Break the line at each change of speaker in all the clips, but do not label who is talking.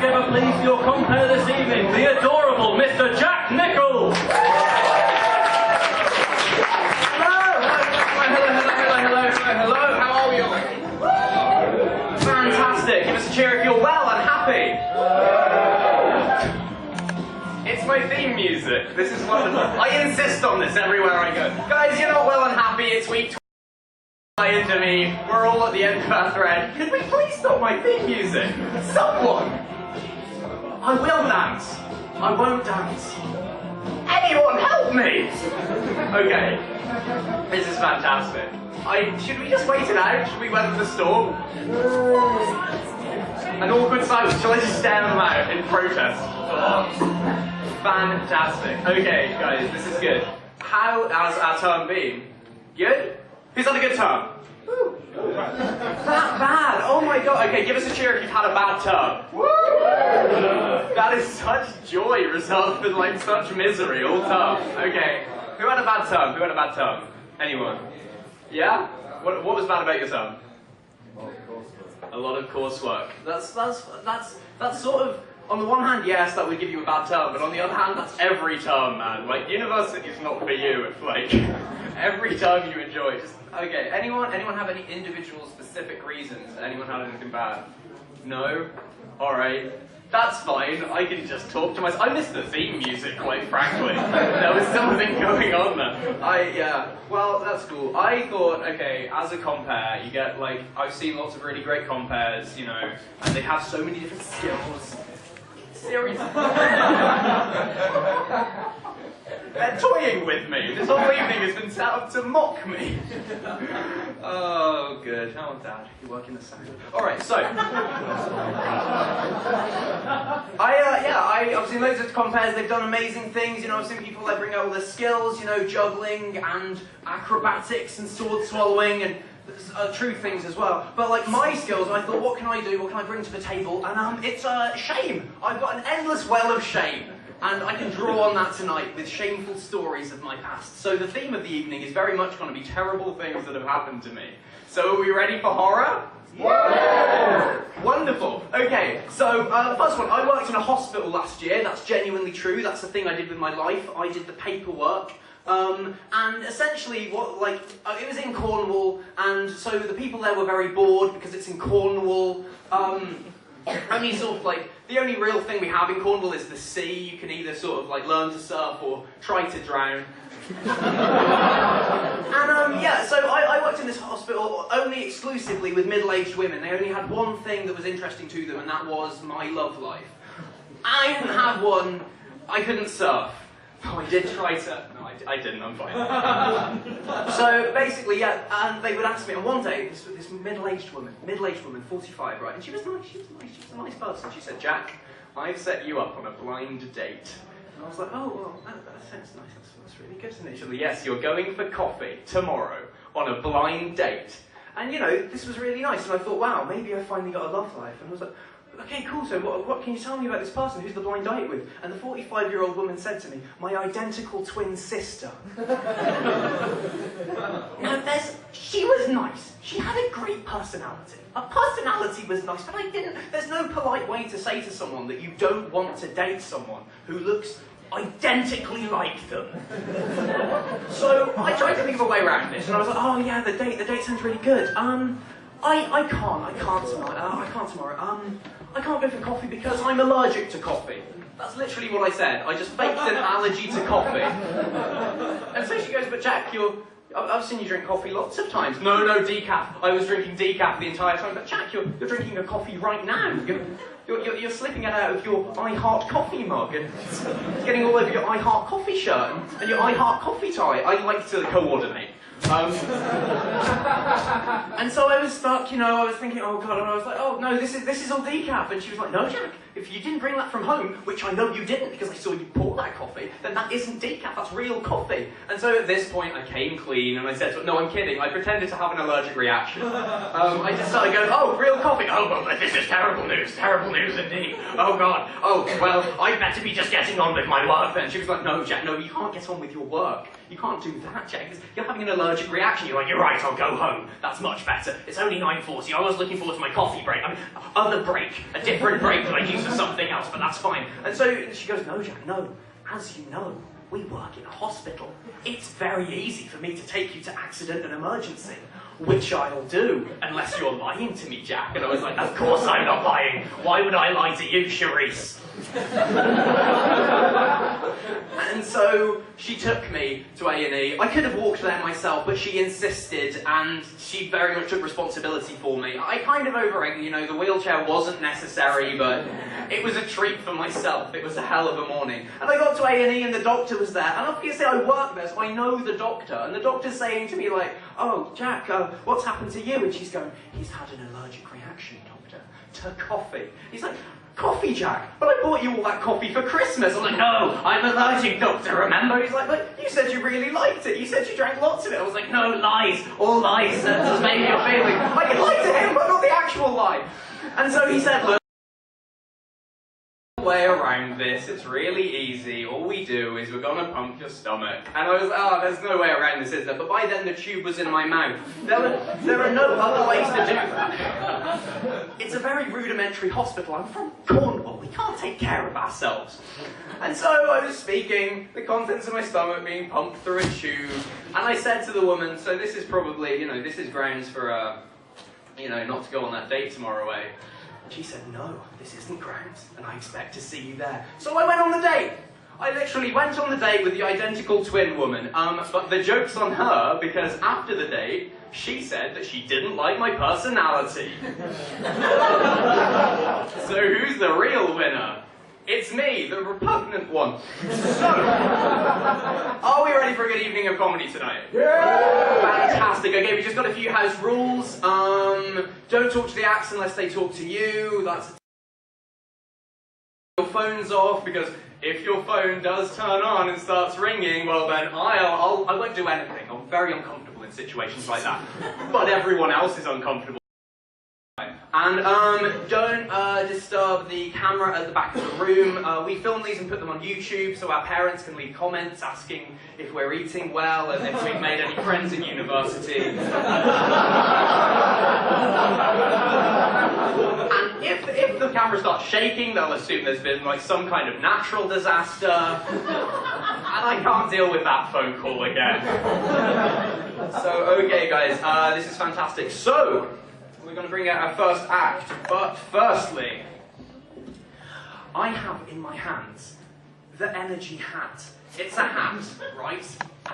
together, please, for your compere this evening, the adorable Mr. Jack Nicholls.
Hello, how are we all? Fantastic, give us a cheer if you're well and happy. It's my theme music, this is wonderful. I insist on this everywhere I go. Guys, you're not well and happy, it's week 20 into me, we're all at the end of our thread. Could we please stop my theme music? Someone! I will dance. I won't dance. Anyone help me! Okay, this is fantastic. Should we just wait it out? Should we weather the storm? An awkward silence. Shall I just stare them out in protest? Oh, fantastic. Okay, guys, this is good. How has our term been? Good? Who's had a good term? That bad? Oh my god. Okay, give us a cheer if you've had a bad term. That is such joy resolved with like such misery all term. Okay. Who had a bad term? Who had a bad term? Anyone? Yeah? What was bad about your term? A lot of coursework. That's sort of, on the one hand, yes, that would give you a bad term, but on the other hand, that's every term, man. Like, university is not for you. It's like, every term you enjoy. Just, okay, anyone have any individual specific reasons? Anyone had anything bad? No? Alright. That's fine, I can just talk to myself. I missed the theme music, quite frankly. There was something going on there. Yeah, well, that's cool. I thought, okay, as a compere, you get, like, I've seen lots of really great compares, you know, and they have so many different skills. Seriously. They're toying with me. This whole evening has been set up to mock me. Oh, good. Oh, Dad, you work in the same. Alright, so. I've seen loads of compares. They've done amazing things. You know, I've seen people that bring out all their skills, you know, juggling and acrobatics and sword swallowing and true things as well. But like my skills, I thought, what can I do? What can I bring to the table? And it's shame. I've got an endless well of shame. And I can draw on that tonight with shameful stories of my past. So the theme of the evening is very much going to be terrible things that have happened to me. So are we ready for horror? Yeah! Wonderful. Okay, so the first one, I worked in a hospital last year. That's genuinely true. That's the thing I did with my life. I did the paperwork. And essentially, it was in Cornwall, and so the people there were very bored because it's in Cornwall. Only sort of like, the only real thing we have in Cornwall is the sea. You can either sort of like learn to surf or try to drown. And yeah, so I worked in this hospital only exclusively with middle-aged women. They only had one thing that was interesting to them, and that was my love life. I didn't have one. I couldn't surf. Oh, I did try to. No, I didn't. I'm fine. So basically, yeah, and they would ask me. And one day, this middle-aged woman, 45, right? And she was nice. She was a nice person. She said, "Jack, I've set you up on a blind date." And I was like, "Oh, well, that sounds nice. That's really good." And she said, "Yes, you're going for coffee tomorrow on a blind date." And you know, this was really nice. And I thought, wow, maybe I finally got a love life. And I was like, okay, cool, so what can you tell me about this person? Who's the blind date with? And the 45-year-old woman said to me, my identical twin sister. Now, she was nice. She had a great personality. Her personality was nice, but there's no polite way to say to someone that you don't want to date someone who looks identically like them. So I tried to think of a way around this, and I was like, oh yeah, the date sounds really good. I can't tomorrow. I can't go for coffee because I'm allergic to coffee. That's literally what I said. I just faked an allergy to coffee. And so she goes, but Jack, I've seen you drink coffee lots of times. No, decaf. I was drinking decaf the entire time. But Jack, you're drinking a coffee right now. You're slipping it out of your I Heart Coffee mug and it's getting all over your I Heart Coffee shirt and your I Heart Coffee tie. I like to coordinate. And so I was stuck, you know, I was thinking, oh god, and I was like, oh no, this is all decaf. And she was like, no Jack, if you didn't bring that from home, which I know you didn't because I saw you pour that coffee, then that isn't decaf, that's real coffee. And so at this point I came clean and I said, no, I'm kidding, I pretended to have an allergic reaction. I just started going, oh, real coffee, oh well, this is terrible news indeed. Oh god, oh well, I better be just getting on with my work then. She was like, no Jack, no, you can't get on with your work. You can't do that, Jack, because you're having an allergic reaction. You're like, you're right, I'll go home. That's much better. It's only 9:40. I was looking forward to my coffee break. I mean, other break. A different break that I used for something else, but that's fine. And so she goes, no, Jack, no. As you know, we work in a hospital. It's very easy for me to take you to accident and emergency, which I'll do, unless you're lying to me, Jack. And I was like, of course I'm not lying. Why would I lie to you, Charisse? And so she took me to A&E. I could have walked there myself, but she insisted, and she very much took responsibility for me. I kind of overegged, you know, the wheelchair wasn't necessary, but it was a treat for myself. It was a hell of a morning. And I got to A&E and the doctor was there, and obviously I work there, so I know the doctor, and the doctor's saying to me like, oh, Jack, what's happened to you? And she's going, he's had an allergic reaction, doctor, to coffee. He's like, coffee, Jack? But I bought you all that coffee for Christmas. I'm like, no, I'm allergic, doctor, remember? He's like, but you said you really liked it. You said you drank lots of it. I was like, no, lies. All lies. That's just making your feeling. I can lie to him, but not the actual lie. And so he said, look, way around this, it's really easy. All we do is we're gonna pump your stomach. And I was, oh, there's no way around this, is there? But by then the tube was in my mouth. There are no other ways to do that. It's a very rudimentary hospital. I'm from Cornwall. We can't take care of ourselves. And so I was speaking, the contents of my stomach being pumped through a tube, and I said to the woman, so this is probably, you know, this is grounds for, you know, not to go on that date tomorrow, eh? She said, no, this isn't grounds, and I expect to see you there. So I went on the date. I literally went on the date with the identical twin woman, but the joke's on her, because after the date, she said that she didn't like my personality. So who's the real winner? It's me, the repugnant one. So, are we ready for a good evening of comedy tonight? Yeah! Fantastic. Okay, we just got a few house rules. Don't talk to the acts unless they talk to you. That's your phone's off, because if your phone does turn on and starts ringing, well then I won't do anything. I'm very uncomfortable in situations like that. But everyone else is uncomfortable. And don't disturb the camera at the back of the room. We film these and put them on YouTube so our parents can leave comments asking if we're eating well and if we've made any friends at university. And if the camera starts shaking, they'll assume there's been like some kind of natural disaster. And I can't deal with that phone call again. So, okay guys, this is fantastic. So, we're going to bring out our first act, but firstly, I have in my hands the energy hat. It's a hat, right?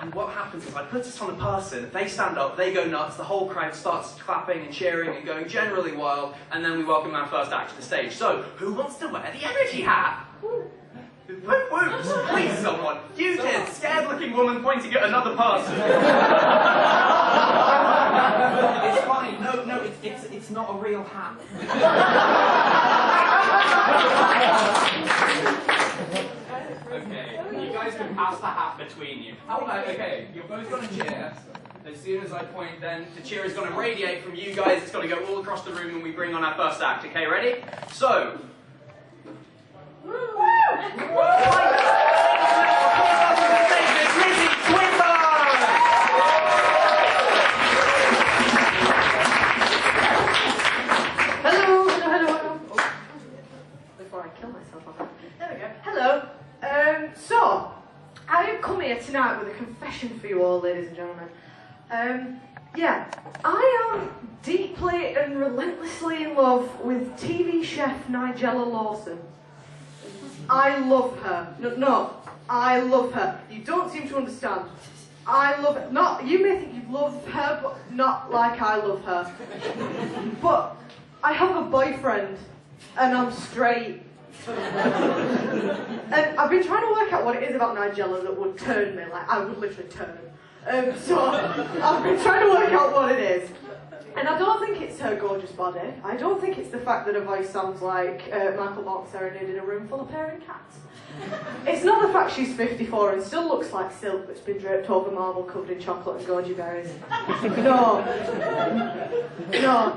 And what happens is I put it on a person, they stand up, they go nuts, the whole crowd starts clapping and cheering and going generally wild, and then we welcome our first act to the stage. So, who wants to wear the energy hat? Whoops, please someone. You did, scared-looking woman pointing at another person.
It's fine. No, it's not a real hat.
Okay, you guys can pass the hat between you. How about, okay, you're both going to cheer. As soon as I point, then the cheer is going to radiate from you guys. It's going to go all across the room when we bring on our first act. Okay, ready? So. Lizzie Swinburn!
Hello. Before I kill myself, there we go. Hello. So, I have come here tonight with a confession for you all, ladies and gentlemen. Yeah, I am deeply and relentlessly in love with TV chef Nigella Lawson. I love her. No, I love her. You don't seem to understand. I love her. Not, you may think you love her, but not like I love her. But I have a boyfriend, and I'm straight. And I've been trying to work out what it is about Nigella that would turn me. Like, I would literally turn. So I've been trying to work out what it is. And I don't think it's her gorgeous body. I don't think it's the fact that her voice sounds like Michael Mark serenaded a room full of pairing cats. It's not the fact she's 54 and still looks like silk that's been draped over marble covered in chocolate and goji berries. No.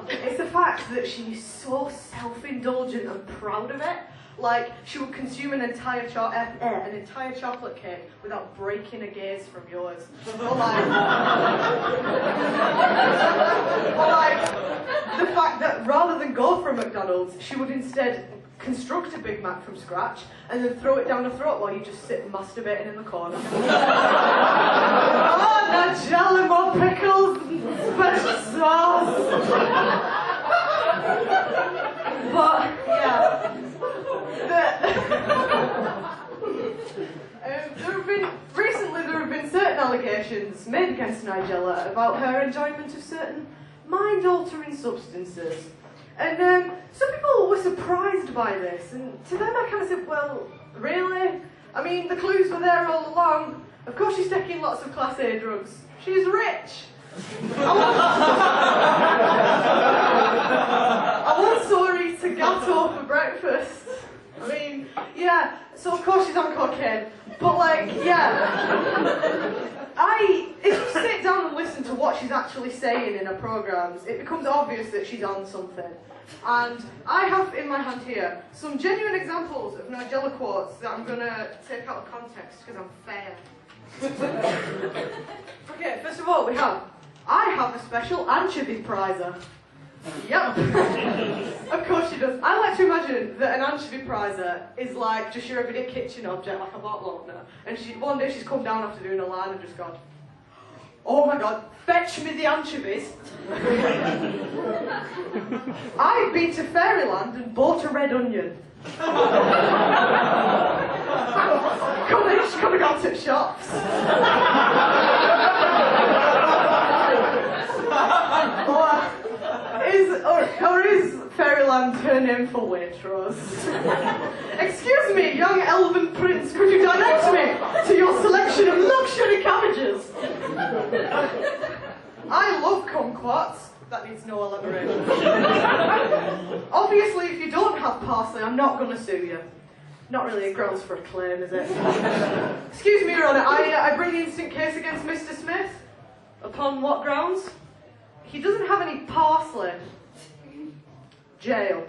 It's the fact that she's so self-indulgent and proud of it. Like, she would consume an entire chocolate cake without breaking a gaze from yours. Or like, the fact that rather than go for a McDonald's, she would instead construct a Big Mac from scratch, and then throw it down the throat while you just sit masturbating in the corner. Oh, Nigella, more pickles and special sauce. But, yeah. Recently there have been certain allegations made against Nigella about her enjoyment of certain mind-altering substances. And some people were surprised by this, and to them I kind of said, well, really? I mean, the clues were there all along. Of course she's taking lots of Class A drugs. She's rich. I once saw her eat a gatto for breakfast. I mean, yeah, so of course she's on cocaine. But like, yeah. If you sit down and listen to what she's actually saying in her programmes, it becomes obvious that she's on something. And I have in my hand here some genuine examples of Nigella quotes that I'm going to take out of context because I'm fair. Okay, first of all, I have a special anchovy prizer. Yep. Of course she does. I like to imagine that an anchovy prizer is like just your everyday kitchen object, like a bottle opener. And one day she's come down after doing a line and just gone, oh my god, fetch me the anchovies. I've been to Fairyland and bought a red onion. Could have got at shops. Or is Fairyland her name for Waitrose? Excuse me, young elven prince, could you direct me to your selection of luxury cabbages? I love kumquats. That needs no elaboration. Obviously, if you don't have parsley, I'm not going to sue you. Not really a grounds for a claim, is it? Excuse me, Your Honour, I bring the instant case against Mr. Smith. Upon what grounds? He doesn't have any parsley. Jail.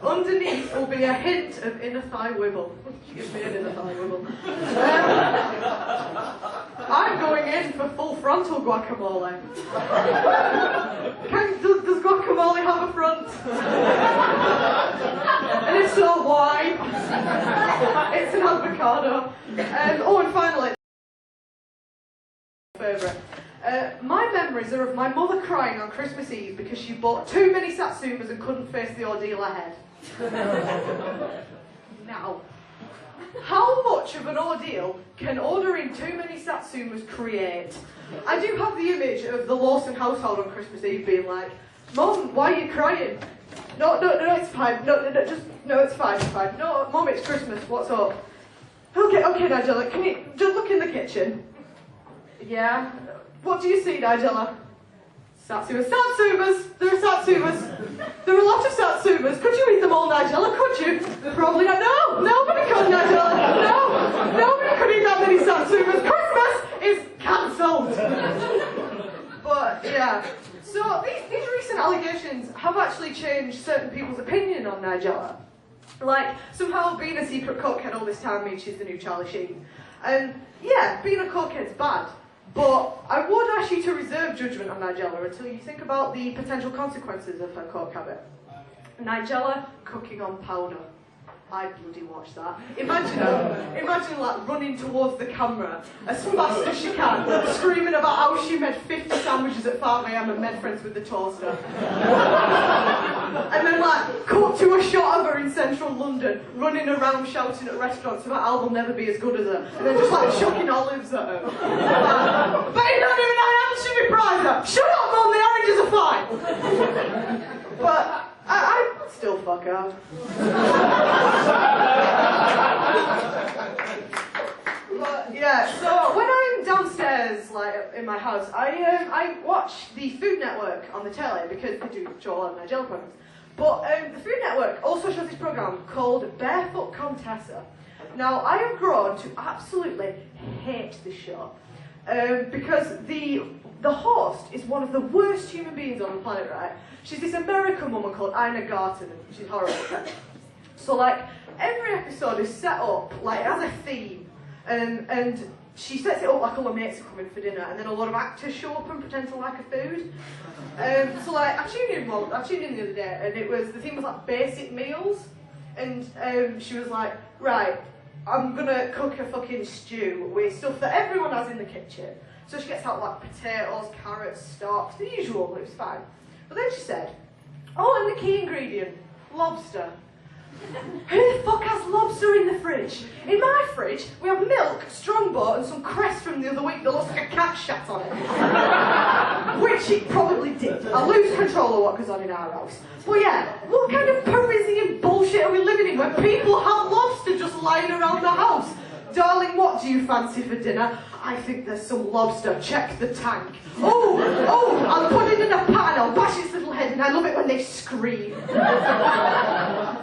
Underneath will be a hint of inner thigh wibble. She gives me an inner thigh wibble. I'm going in for full frontal guacamole. Does guacamole have a front? And if so, why? It's an avocado. And finally, favourite. My memories are of my mother crying on Christmas Eve because she bought too many satsumas and couldn't face the ordeal ahead. Now, how much of an ordeal can ordering too many satsumas create? I do have the image of the Lawson household on Christmas Eve being like, Mum, why are you crying? No, it's fine. No, it's fine. No, Mum, it's Christmas. What's up? Okay, Nigella, can you just look in the kitchen? Yeah. What do you see, Nigella? Satsumas. Satsumas! There are satsumas. There are a lot of satsumas. Could you eat them all, Nigella? Could you? Probably not. No! Nobody could, Nigella! No! Nobody could eat that many satsumas. Christmas is cancelled! But, yeah. So, these recent allegations have actually changed certain people's opinion on Nigella. Like, somehow being a secret cokehead all this time means she's the new Charlie Sheen. And, yeah, being a cokehead's bad. But I would ask you to reserve judgment on Nigella until you think about the potential consequences of her coke habit. Nigella cooking on powder. I'd bloody watch that. Imagine like running towards the camera as fast as she can, screaming about how she made 50 sandwiches at 5 AM and made friends with the toaster. And then like cut to a shot of her in central London, running around shouting at restaurants about how they'll never be as good as her, and then just like chucking olives at her. But you don't even know how she be prizer. Shut up, Mum, the oranges are fine. But I'd still fuck her. But yeah, so when I'm downstairs, like in my house, I watch the Food Network on the telly because they do show a lot of Nigella programs. But the Food Network also shows this program called Barefoot Contessa. Now I have grown to absolutely hate this show because the host is one of the worst human beings on the planet, right? She's this American woman called Ina Garten, and she's horrible. So like every episode is set up like as a theme, and she sets it up like all her mates are coming for dinner, and then a lot of actors show up and pretend to like her food. So like, I tuned in the other day, and the theme was like basic meals, and she was like, right, I'm gonna cook a fucking stew with stuff that everyone has in the kitchen. So she gets out like potatoes, carrots, stock, the usual, it was fine. But then she said, oh, and the key ingredient, lobster. Who the fuck has lobster in the fridge? In my fridge, we have milk, Strongbow, and some cress from the other week that looks like a cat shat on it. Which it probably did. I lose control of what goes on in our house. But yeah, what kind of Parisian bullshit are we living in when people have lobster just lying around the house? Darling, what do you fancy for dinner? I think there's some lobster. Check the tank. Oh, I'll put it in a pan. I'll bash its little head, and I love it when they scream.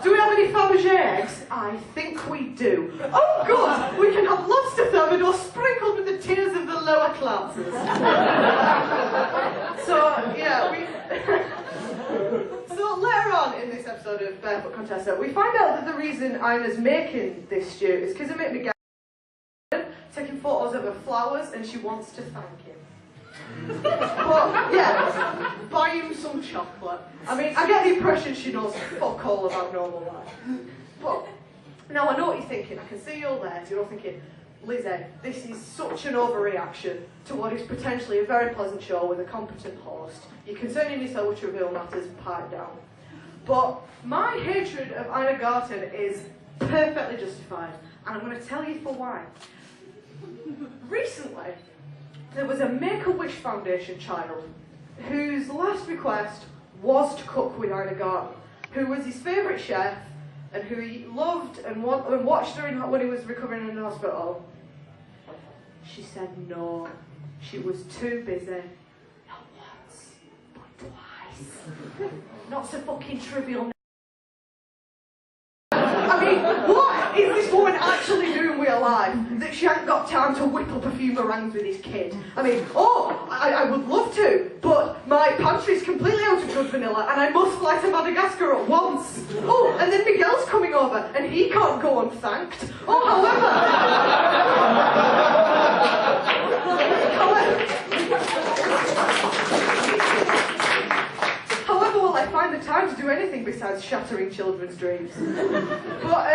Do we have any Fabergé eggs? I think we do. Oh, good. We can have lobster thermidor sprinkled with the tears of the lower classes. So, yeah, So later on in this episode of Barefoot Contessa, we find out that the reason Ina's making this stew is because her mate Nigella taking photos of her flowers, and she wants to thank him. But yeah, buy him some chocolate. I mean, I get the impression she knows fuck all about normal life. But now I know what you're thinking. I can see you all there. You're all thinking, Lizzie, this is such an overreaction to what is potentially a very pleasant show with a competent host. You're concerning yourself with trivial matters, pipe down. But my hatred of Ina Garten is perfectly justified, and I'm going to tell you for why. Recently, there was a Make-A-Wish Foundation child whose last request was to cook with Ina Garten, who was his favourite chef and who he loved and watched her when he was recovering in the hospital. She said no, she was too busy. Not once, but twice. Not so fucking trivial. I mean, what is this woman actually doing with her life that she hasn't got time to whip up a few meringues with his kid? I mean, I would love to, but my pantry's completely out of good vanilla and I must fly to Madagascar at once. Oh, and then Miguel's coming over and he can't go unthanked. Oh, however, will I find the time to do anything besides shattering children's dreams? But,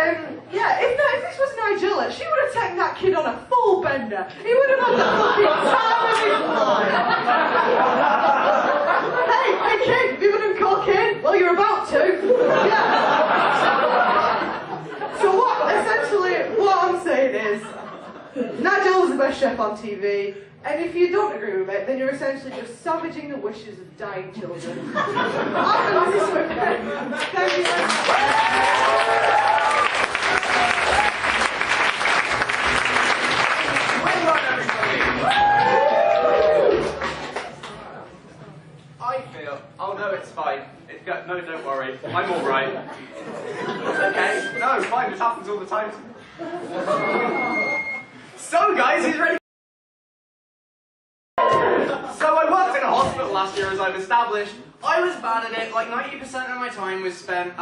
yeah, if this was Nigella, she would have taken that kid on a full bender. He would have had the fucking time of his life. Hey, kid, have you been on cocaine? Well, you're about to. Yeah. So what I'm saying is, Nigella's the best chef on TV. And if you don't agree with it, then you're essentially just savaging the wishes of dying children. I'm Lizzie Swinburn. Thank you.
Well done, everybody. I feel. Oh no, it's fine. No, don't worry. I'm all right. It's okay. No, fine. This happens all the time. So, guys, who's ready? So I worked in a hospital last year, as I've established. I was bad at it. Like 90% of my time was spent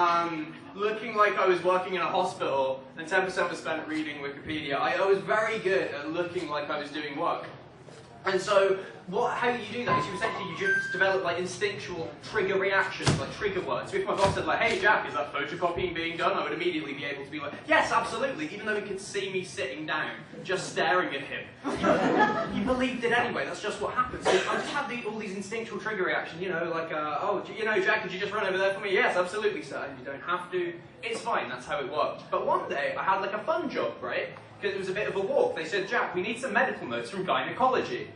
looking like I was working in a hospital, and 10% was spent reading Wikipedia. I was very good at looking like I was doing work. And so, how you do that is you just develop like instinctual trigger reactions, like trigger words. So if my boss said like, "Hey Jack, is that photocopying being done?" I would immediately be able to be like, "Yes, absolutely," even though he could see me sitting down, just staring at him. He believed it anyway. That's just what happens. So I just have all these instinctual trigger reactions. You know, like, "Oh, you know, Jack, could you just run over there for me?" "Yes, absolutely, sir." "You don't have to." It's fine. That's how it works. But one day I had like a fun job, right? Because it was a bit of a walk. They said, "Jack, we need some medical notes from gynecology."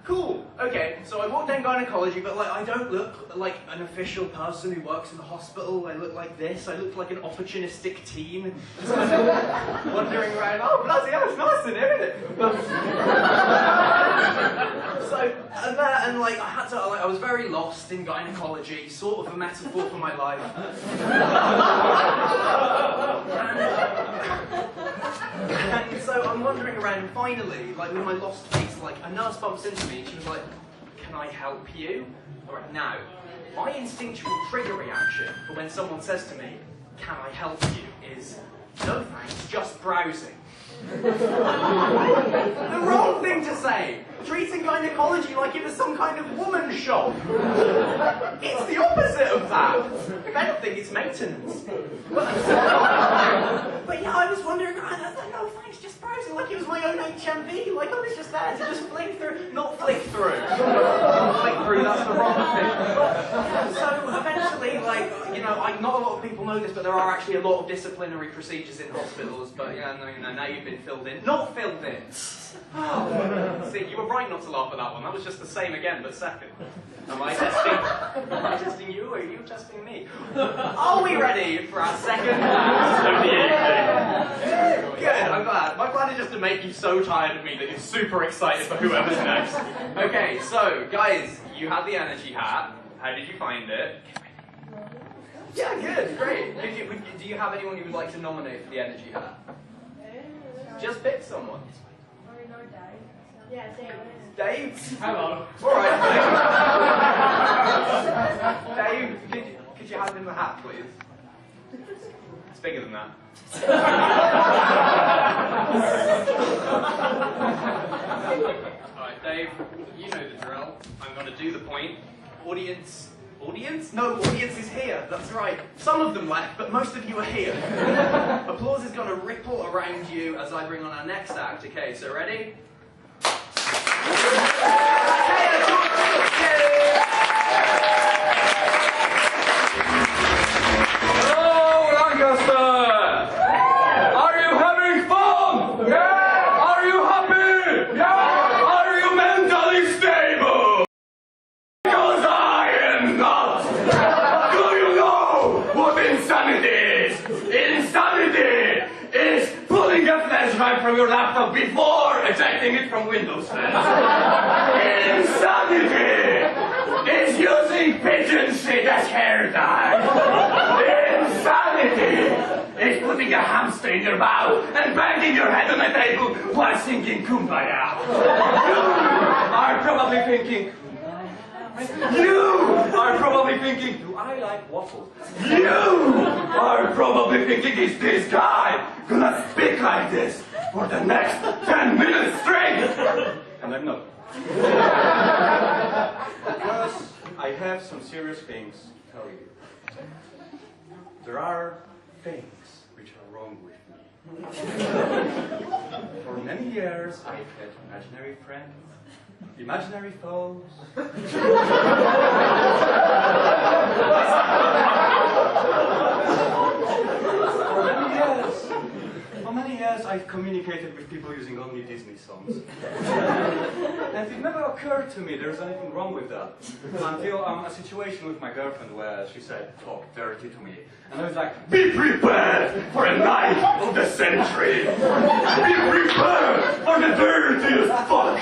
Cool. Okay, so I walked down gynecology, but like I don't look like an official person who works in the hospital. I look like this. I look like an opportunistic teen, just kind of wandering around. Oh, bloody hell, it's nice in here, isn't it? So and like I had to. Like, I was very lost in gynecology, sort of a metaphor for my life. And so I'm wandering around, and finally, like with my lost face, like a nurse bumps into me, and she was like, "Can I help you?" Alright, now, my instinctual trigger reaction for when someone says to me, "Can I help you?" is, No thanks, just browsing. The wrong thing to say! Treating gynecology like it was some kind of woman shop. It's the opposite of that. If anything, it's maintenance. But yeah, I was wondering, no thanks, just browsing like it was my own HMV. Like I was just there to just flick through, not flick through. Flick through, that's the wrong thing. So eventually, like, you know, not a lot of people know this, but there are actually a lot of disciplinary procedures in hospitals. But yeah, no, now you've been filled in. Not filled in. Oh. See, you were right not to laugh at that one. That was just the same again, but second. Am I testing you, or are you testing me? Are we ready for our second class of the evening? Good, I'm glad. My plan is just to make you so tired of me that you're super excited for whoever's next. Okay, so, guys, you had the energy hat. How did you find it? Yeah, good, great. Do you have anyone you would like to nominate for the energy hat? Just pick someone.
Yeah, Dave.
Dave?
Hello.
Alright, Dave. Dave, could you hand him the hat, please? It's bigger than that. Alright, Dave, you know the drill. I'm going to do the point. Audience? No, audience is here, that's right. Some of them left, but most of you are here. Applause is going to ripple around you as I bring on our next act. Okay, so ready?
Hello, Lancaster! Are you having fun? Yeah! Are you happy? Yeah! Are you mentally stable? Because I am not! Do you know what insanity is? Insanity is pulling a flash drive from your laptop before ejecting it from Windows 10. Insanity is using pigeon shit as hair dye. Insanity is putting a hamster in your mouth and banging your head on a table while singing Kumbaya. You are probably thinking, do I like waffles? You are probably thinking, is this guy gonna speak like this for the next 10 minutes straight? And I'm not. Because I have some serious things to tell you. There are things which are wrong with me. For many years, I've had imaginary friends, imaginary foes. For many years, I've communicated with people using only Disney songs. And it never occurred to me there's anything wrong with that. Until a situation with my girlfriend where she said, talk dirty to me. And I was like, be prepared for a night of the century! Be prepared for the dirtiest fuck!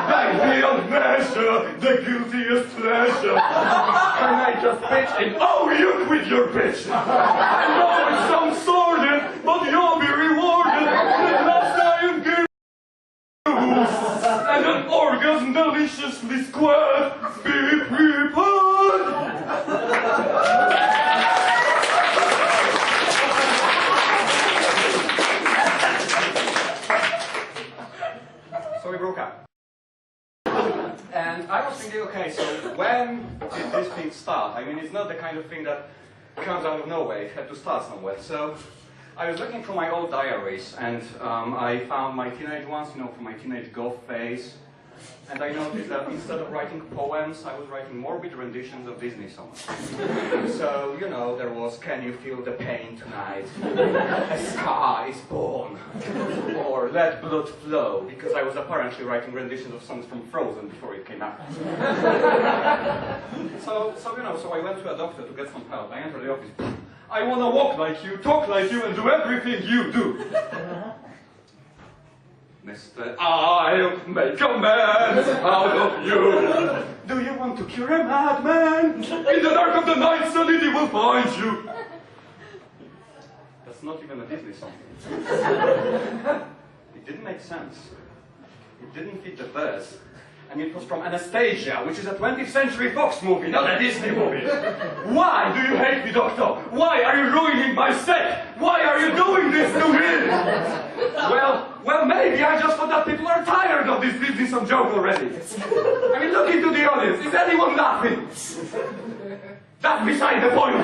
Bang beyond measure, the guiltiest pleasure! And I just bitch and oh, you quit your bitch! I know it sounds sordid, but you'll be rewarded with last time gives and an orgasm deliciously squared. Be prepared! So we broke up. And I was thinking, okay, so when did this thing start? I mean, it's not the kind of thing that comes out of nowhere. It had to start somewhere. So I was looking through my old diaries, and I found my teenage ones, you know, from my teenage goth phase. And I noticed that instead of writing poems, I was writing morbid renditions of Disney songs. So, you know, there was Can You Feel the Pain Tonight? A Scar is Born. Or Let Blood Flow, because I was apparently writing renditions of songs from Frozen before it came out. So I went to a doctor to get some help. I entered the office. I want to walk like you, talk like you, and do everything you do. Mr. I'll make a man out of you. Do you want to cure a madman? In the dark of the night, solidity will find you. That's not even a Disney song. It didn't make sense. It didn't fit the verse. And it was from Anastasia, which is a 20th Century Fox movie, not a Disney movie. Why do you hate me, Doctor? Why are you ruining my set? Why are you doing this to me? Well, maybe I just thought that people are tired of this business of joke already. I mean, look into the audience. Is anyone laughing? That's beside the point.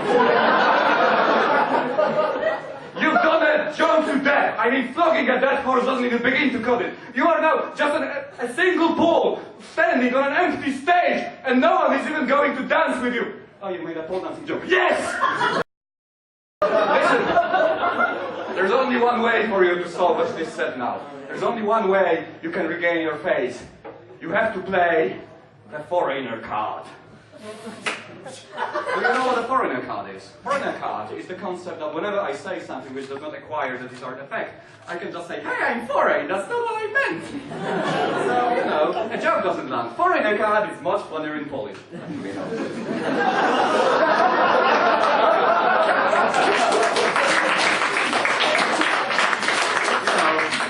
You've done a joke to death. I mean, flogging a dead horse doesn't even begin to cut it. You are now just a single pole standing on an empty stage, and no one is even going to dance with you. Oh, you made a pole dancing joke. Yes! Listen, there's only one way for you to salvage this set now. There's only one way you can regain your face. You have to play the foreigner card. Do you know what a foreigner card is? Foreigner card is the concept that whenever I say something which does not acquire the desired effect, I can just say, hey, I'm foreign, that's not what I meant. So, you know, a joke doesn't land. Foreigner card is much funnier in Polish.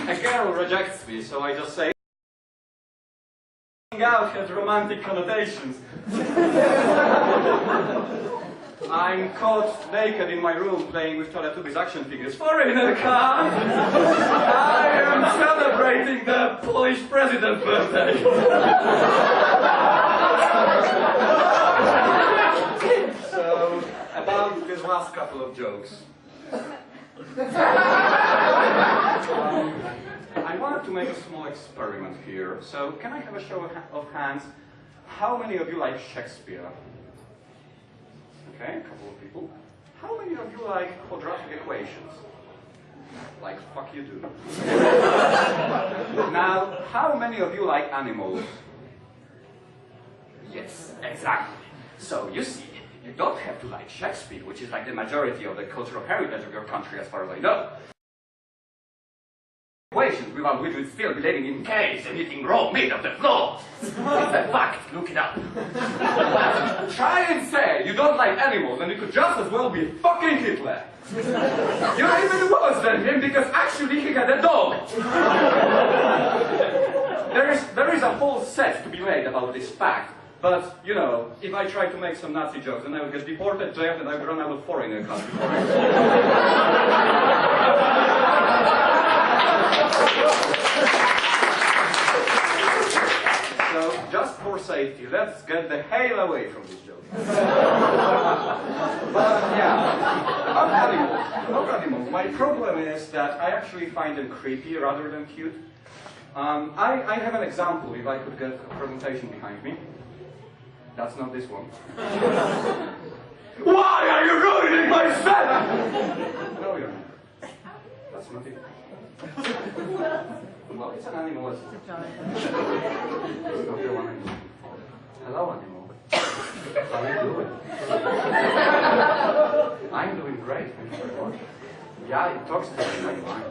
A girl rejects me, so I just say, out has romantic connotations. I'm caught naked in my room playing with Teletubbies action figures. Foreigner card! I am celebrating the Polish president's birthday. So, about this last couple of jokes. I wanted to make a small experiment here. So, can I have a show of hands? How many of you like Shakespeare? Okay, a couple of people. How many of you like quadratic equations? Like, fuck you do. Now, how many of you like animals? Yes, exactly. So, you see, you don't have to like Shakespeare, which is like the majority of the cultural heritage of your country as far as I know. Equations without which we'd still be living in caves and eating raw meat off the floor. It's a fact, look it up. Try and say you don't like animals and you could just as well be fucking Hitler. You're even worse than him because actually he had a dog. There is a whole set to be made about this fact. But, you know, if I try to make some Nazi jokes, then I would get deported, jailed, and I would run out of foreigner cards before I... So, just for safety, let's get the hell away from this joke. But, yeah, about animals. My problem is that I actually find them creepy rather than cute. I have an example, if I could get a presentation behind me. That's not this one. Why are you ruining my set? No, you're not. That's not it. Well, it's an animal. It's not the one I'm looking for. Hello, animal. How are you doing? I'm doing great. Thank you very much. Yeah, it talks to me like mine.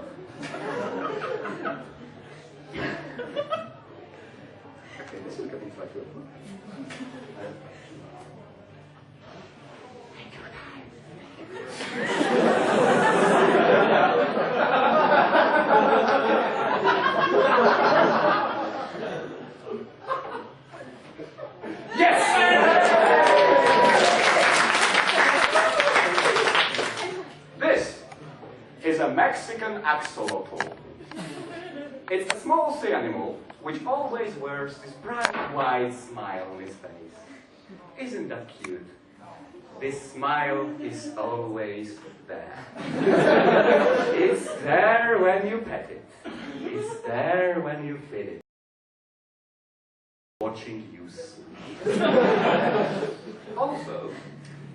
Okay, this is getting quite good. Take your time. Yes! This is a Mexican axolotl. It's a small sea animal which always wears this bright, wide smile on his face. Isn't that cute? This smile is always there. It's there when you pet it. It's there when you feed it. Watching you sleep. Also,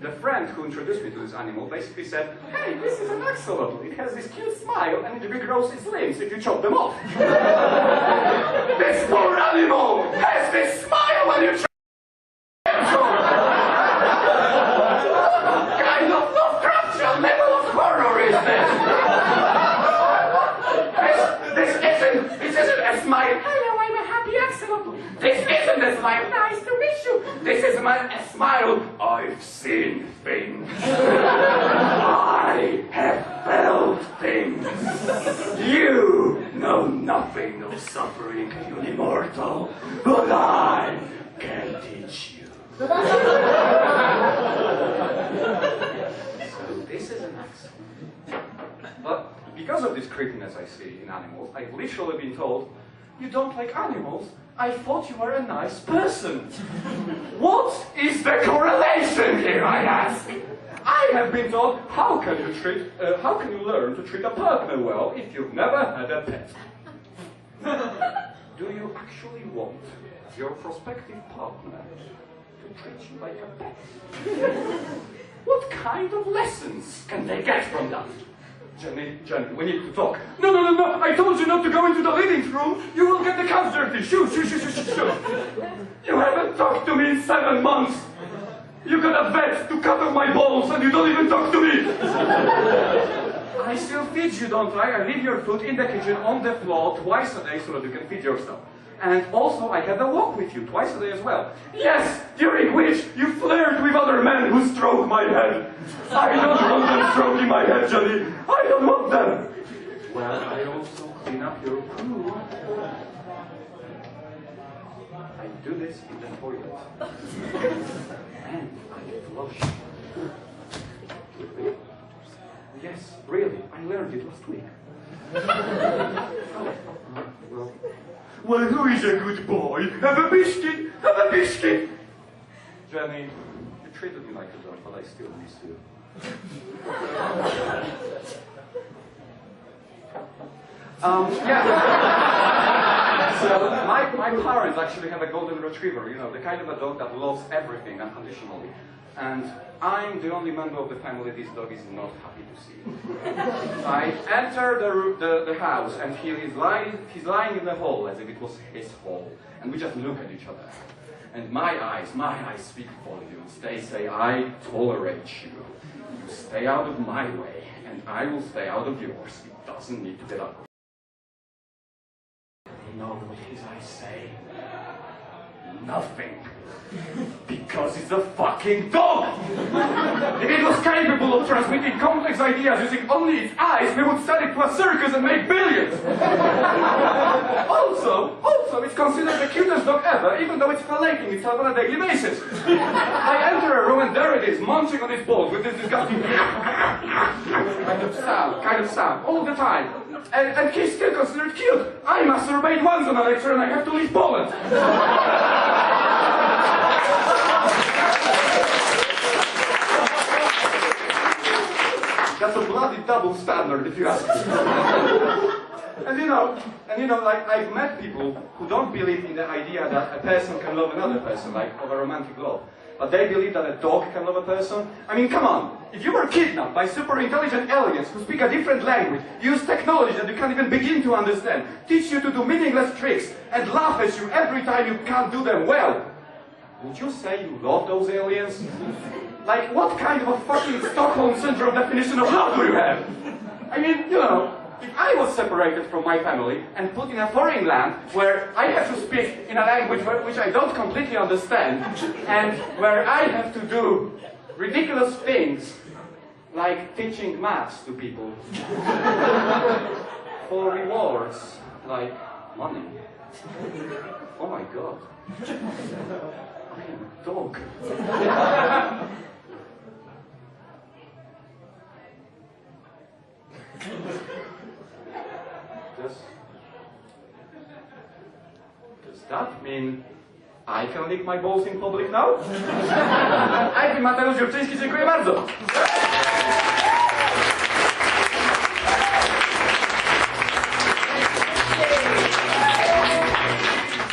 the friend who introduced me to this animal basically said, hey, this is an axolotl. It has this cute smile and it regrows its limbs if you chop them off. This poor animal has this smile when you chop them off. What kind of Lovecraftian level of horror is this? This isn't a smile. Hello, I'm a happy axolotl. This isn't a smile. Nice to meet you. This is a smile. I've seen things. I have felt things. You know nothing of suffering, you immortal, but I can teach you. So this is an accident. But because of this creepiness I see in animals, I've literally been told, you don't like animals? I thought you were a nice person. What is the correlation here, I ask? I have been told, how can you learn to treat a partner well if you've never had a pet? Do you actually want your prospective partner to treat you like a pet? What kind of lessons can they get from that? Jenny, we need to talk. No, I told you not to go into the living room. You will get the couch dirty. Shoo. You haven't talked to me in 7 months. You got a vet to cut off my balls and you don't even talk to me. I still feed you, don't I? I leave your food in the kitchen on the floor twice a day so that you can feed yourself. And also, I have a walk with you twice a day as well. Yes, during which you flirt with other men who stroke my head. I don't want them stroking my head, Johnny. I don't want them. Well, I also clean up your poo. I do this in the toilet. And I flush. Yes, really, I learned it last week. Well, who is a good boy? Have a biscuit! Have a biscuit! Jenny, you treated me like a dog, but I still miss you. Yeah. So, my parents actually have a golden retriever, you know, the kind of a dog that loves everything unconditionally. And I'm the only member of the family this dog is not happy to see. I enter the house and he's lying in the hall as if it was his hall. And we just look at each other. And my eyes speak volumes. They say, I tolerate you. You stay out of my way, and I will stay out of yours. It doesn't need to get up. You know what his eyes say? Nothing. Because it's a fucking dog! If it was capable of transmitting complex ideas using only its eyes, we would sell it to a circus and make billions! Also, it's considered the cutest dog ever, even though it's flaking itself on a daily basis. I enter a room and there it is, munching on its balls with this disgusting kind of sound, all the time. And he's still considered cute. I masturbate once on a lecture and I have to leave Poland. That's a bloody double standard, if you ask me. And you know, like, I've met people who don't believe in the idea that a person can love another person, like of a romantic love. But they believe that a dog can love a person. I mean, come on. If you were kidnapped by super intelligent aliens who speak a different language, use technology that you can't even begin to understand, teach you to do meaningless tricks, and laugh at you every time you can't do them well, would you say you love those aliens? Like, what kind of a fucking Stockholm Syndrome definition of love do you have? I mean, you know, if I was separated from my family and put in a foreign land where I have to speak in a language which I don't completely understand, and where I have to do ridiculous things like teaching maths to people for rewards like money. Oh my God. I am a dog. Does that mean I can lick my balls in public now? I've been Mateusz Jurczyński, dziękuję bardzo.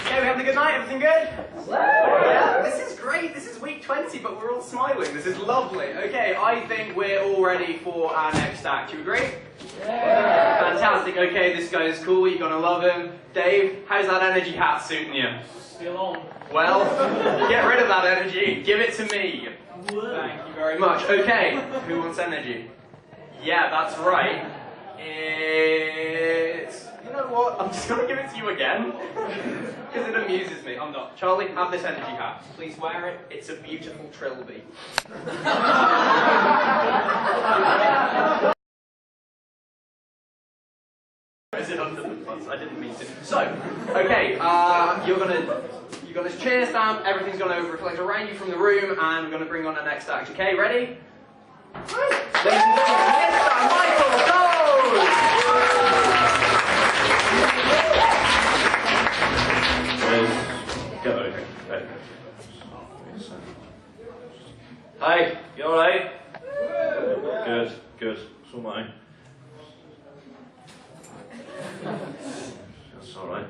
Yeah, we having a good night? Everything good? Yeah, this is great. This is week 20, but we're all smiling. This is lovely. Okay, I think we're all ready for our next act. You agree? Yeah. Fantastic. Okay, this guy is cool. You're gonna love him. Dave, how's that energy hat suiting you?
Still on.
Well, get rid of that energy. Give it to me. Thank you very much. Okay, who wants energy? Yeah, that's right. It's... You know what? I'm just going to give it to you again. Because it amuses me. I'm not. Charlie, have this energy hat. Please wear it. It's a beautiful trilby. Is it under the bus? I didn't mean to. So, okay, you're gonna cheer, Sam, everything's gonna reflect around you from the room, and we're gonna bring on the next act. Okay, ready? Ladies and gentlemen, Mr. Michael Dodds!
Go over. Hi, you alright? Good, good. So am I. That's alright.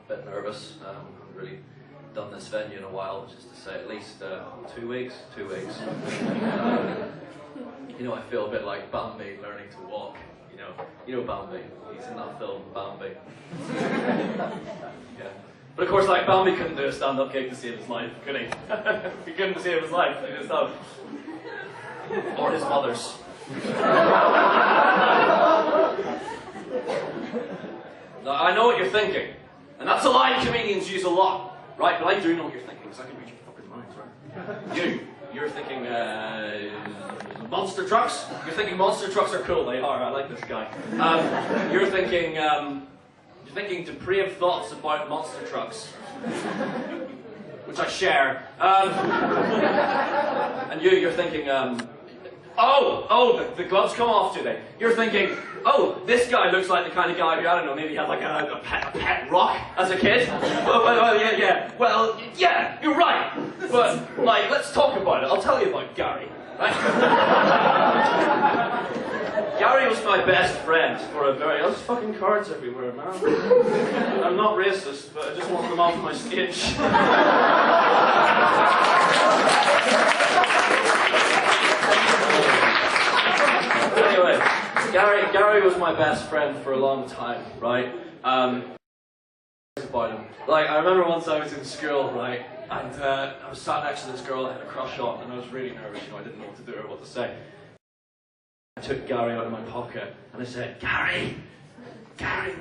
Bit nervous. I haven't really done this venue in a while, which is to say at least 2 weeks. 2 weeks. You know, I feel a bit like Bambi learning to walk. You know Bambi. He's in that film, Bambi. Yeah. But of course, like, Bambi couldn't do a stand-up gig to save his life, could he? He couldn't save his life, he just have. Or his mother's. Now, I know what you're thinking, and that's a line comedians use a lot, right? But I do know what you're thinking, because I can read your fucking minds, right? You're thinking, monster trucks? You're thinking monster trucks are cool, they are, I like this guy. You're thinking depraved thoughts about monster trucks, which I share. And you're thinking, the gloves come off, do they? You're thinking, oh, this guy looks like the kind of guy who, I don't know, maybe had like a pet rock as a kid. Well, yeah, you're right. But, like, let's talk about it. I'll tell you about Gary, right? Gary was my best friend for a very... There's fucking cards everywhere, man. I'm not racist, but I just want them off my stage. Anyway, Gary was my best friend for a long time, right? About him. Like, I remember once I was in school, right, and I was sat next to this girl I had a crush on, and I was really nervous, I didn't know what to do or what to say. I took Gary out of my pocket, and I said, Gary,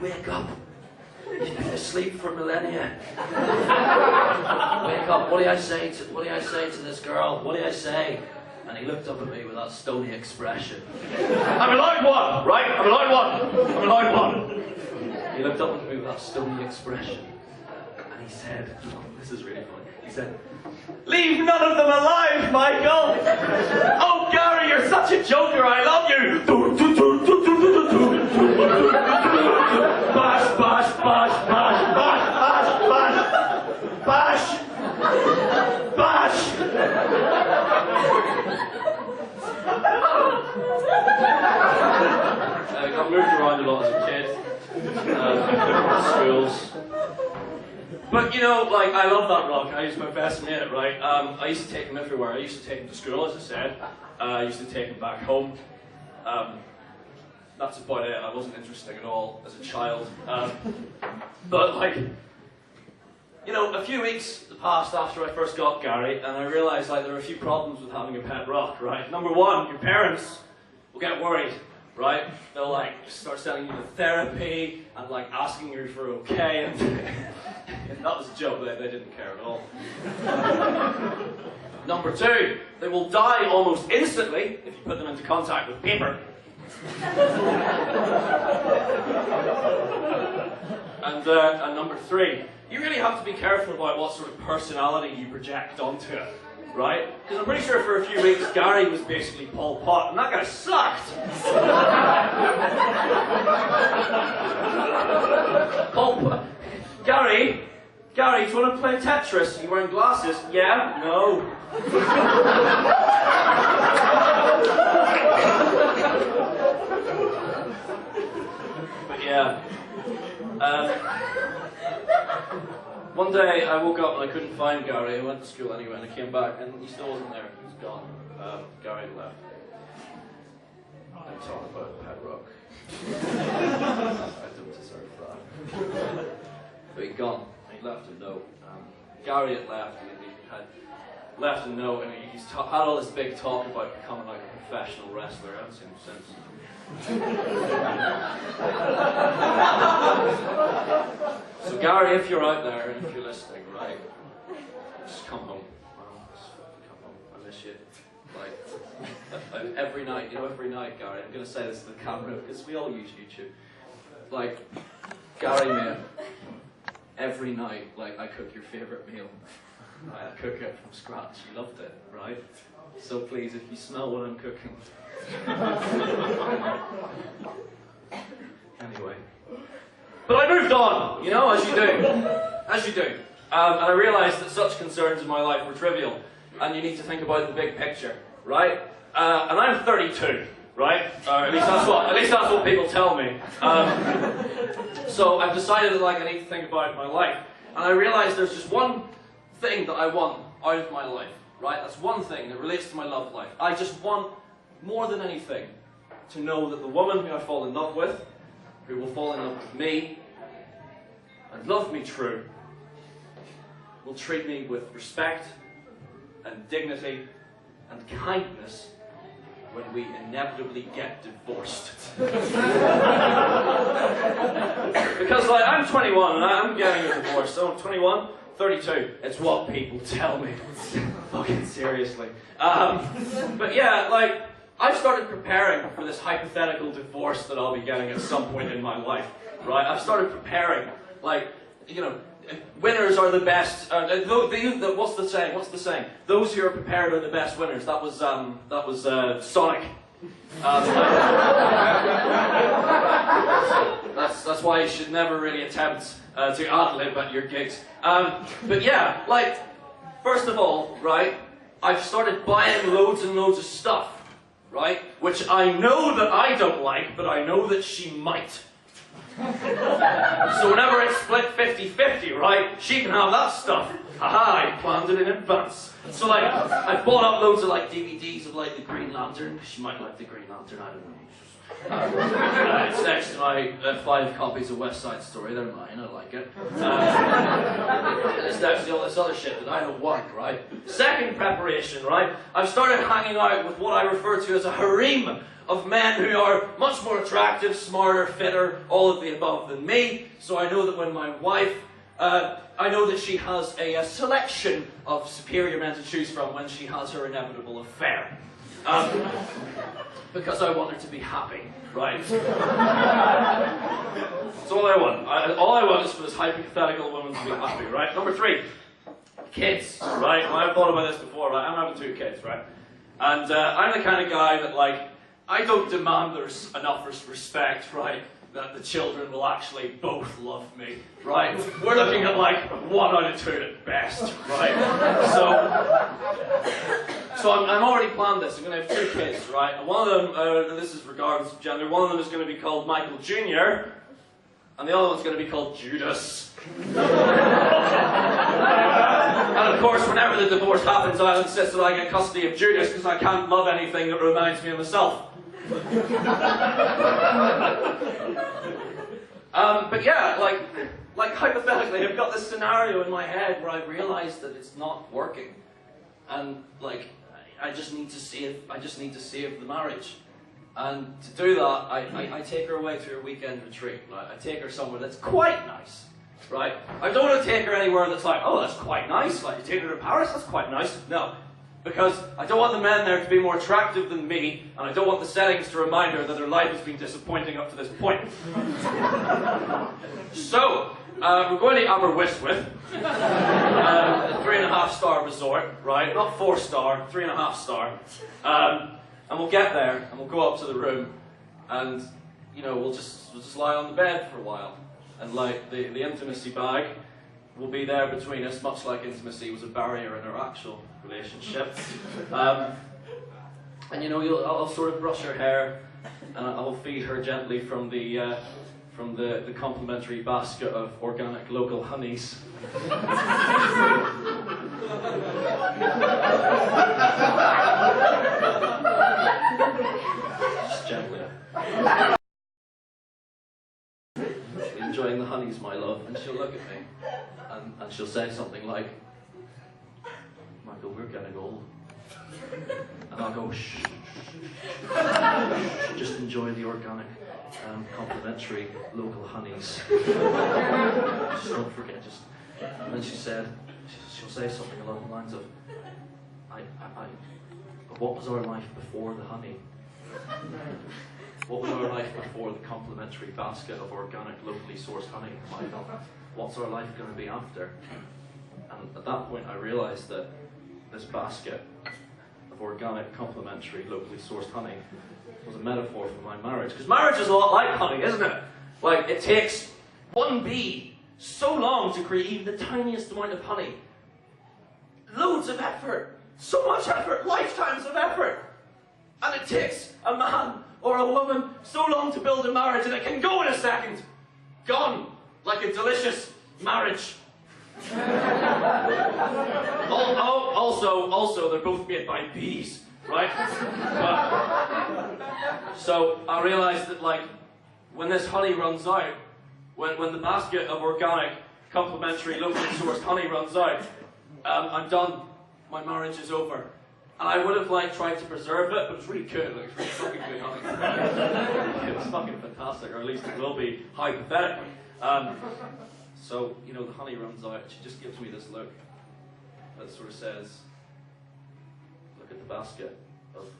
wake up. You've been asleep for millennia. Wake up, what do I say to this girl? What do I say? And he looked up at me with that stony expression. I'm allowed one, right? I'm allowed one. He looked up at me with that stony expression. And he said, this is really funny. He said, leave none of them alive, Michael! Oh, Gary, you're such a joker, I love you! Bash, bash, bash, bash, bash, bash, bash, bash! I got moved around a lot as a kid. Schools. But, like, I love that rock. I was my best mate, right? I used to take him everywhere. I used to take him to school, as I said. I used to take him back home. That's about it. I wasn't interesting at all as a child. But, like, a few weeks passed after I first got Gary, and I realised, like, there are a few problems with having a pet rock, right? Number one, your parents will get worried. Right? They'll like start sending you to therapy and like asking you if you're okay, and that was a joke, they didn't care at all. Number two, they will die almost instantly if you put them into contact with paper. And number three, you really have to be careful about what sort of personality you project onto it. Right? Because I'm pretty sure for a few weeks Gary was basically Pol Pot, and that guy sucked! Pol Pot. Gary, do you want to play Tetris? Are you wearing glasses? Yeah? No. But yeah. One day I woke up and I couldn't find Gary. I went to school anyway and I came back and he still wasn't there. He was gone. Gary left. I'm talking about a pet rock. I don't deserve that. But he'd gone. He left a note. Gary had left and he had left a note, and he's had all this big talk about becoming like a professional wrestler. I haven't seen him since. So Gary, if you're out there and if you're listening, right, just come home. Just come home. I miss you. Like every night, every night, Gary. I'm gonna say this to the camera because we all use YouTube. Like, Gary, mate, every night, like, I cook your favourite meal. Right, I cook it from scratch. You loved it, right? So please, if you smell what I'm cooking. Anyway. But I moved on, as you do. As you do. And I realised that such concerns in my life were trivial. And you need to think about the big picture, right? And I'm 32, right? Or at least that's what people tell me. So I've decided that I need to think about my life. And I realised there's just one thing that I want out of my life, right? That's one thing that relates to my love life. I just want, more than anything, to know that the woman who I fall in love with, who will fall in love with me, and love me true, will treat me with respect and dignity and kindness when we inevitably get divorced. Because I'm 21 and I'm getting a divorce, so I'm 21, 32, it's what people tell me. Fucking seriously. But yeah, I've started preparing for this hypothetical divorce that I'll be getting at some point in my life, right? I've started preparing, winners are the best. What's the saying? What's the saying? Those who are prepared are the best winners. That was Sonic. That's why you should never really attempt to ad-lib at your gigs. But yeah, first of all, right, I've started buying loads and loads of stuff, right, which I know that I don't like, but I know that she might. So whenever it's split 50-50, right, she can have that stuff. Haha, I planned it in advance. So I bought up loads of DVDs of the Green Lantern. She might like the Green Lantern, I don't know. It's next to my 5 copies of West Side Story. They're mine, I like it. It's next to all this other shit that I don't want, right? Second preparation, right? I've started hanging out with what I refer to as a harem of men who are much more attractive, smarter, fitter, all of the above than me. So I know that when my wife, I know that she has a selection of superior men to choose from when she has her inevitable affair. Because I want her to be happy, right? That's all I want. All I want is for this hypothetical woman to be happy, right? Number 3, kids, right? Well, I've thought about this before, right? I'm having 2 kids, right? And I'm the kind of guy that, I don't demand there's enough respect, right, that the children will actually both love me, right? We're looking at 1 out of 2 at best, right? So I'm already planned this. I'm going to have 2 kids, right? And one of them, this is regardless of gender, one of them is going to be called Michael Jr., and the other one's going to be called Judas. And of course, whenever the divorce happens, I'll insist that I get custody of Judas because I can't love anything that reminds me of myself. But yeah, hypothetically, I've got this scenario in my head where I realise that it's not working, and I just need to save the marriage. And to do that, I take her away to a weekend retreat. Right? I take her somewhere that's quite nice, right? I don't want to take her anywhere that's oh, that's quite nice. You take her to Paris, that's quite nice. No. Because I don't want the men there to be more attractive than me, and I don't want the settings to remind her that her life has been disappointing up to this point. So, we're going to Aberystwyth, a 3.5-star resort, right? Not 4-star, 3.5-star. And we'll get there, and we'll go up to the room, and we'll just lie on the bed for a while, and the intimacy bag will be there between us, much like intimacy was a barrier in our actual relationship. And I'll sort of brush her hair, and I'll feed her gently from the complimentary basket of organic local honeys. Just gently. Enjoying the honeys, my love, and she'll look at me, and she'll say something like, Michael, we're getting I'll go, shh. Just enjoy the organic, complimentary local honeys. Just don't forget, and then she'll say something along the lines of, what was our life before the honey? What was our life before the complimentary basket of organic, locally sourced honey? What's our life going to be after? And at that point I realised that this basket of organic, complimentary, locally sourced honey was a metaphor for my marriage. Because marriage is a lot like honey, isn't it? Like, it takes one bee so long to create even the tiniest amount of honey. Loads of effort. So much effort. Lifetimes of effort. And it takes a man or a woman so long to build a marriage, and it can go in a second. Gone. Like a delicious marriage. Also, they're both made by bees, right? So I realised that, like, when this honey runs out, when the basket of organic, complimentary, locally sourced honey runs out, I'm done. My marriage is over. And I would have, like, tried to preserve it, but it's really good. Like, it's really fucking good honey. It was fucking fantastic, or at least it will be hypothetically. So, you know, the honey runs out. She just gives me this look that sort of says, look at the basket of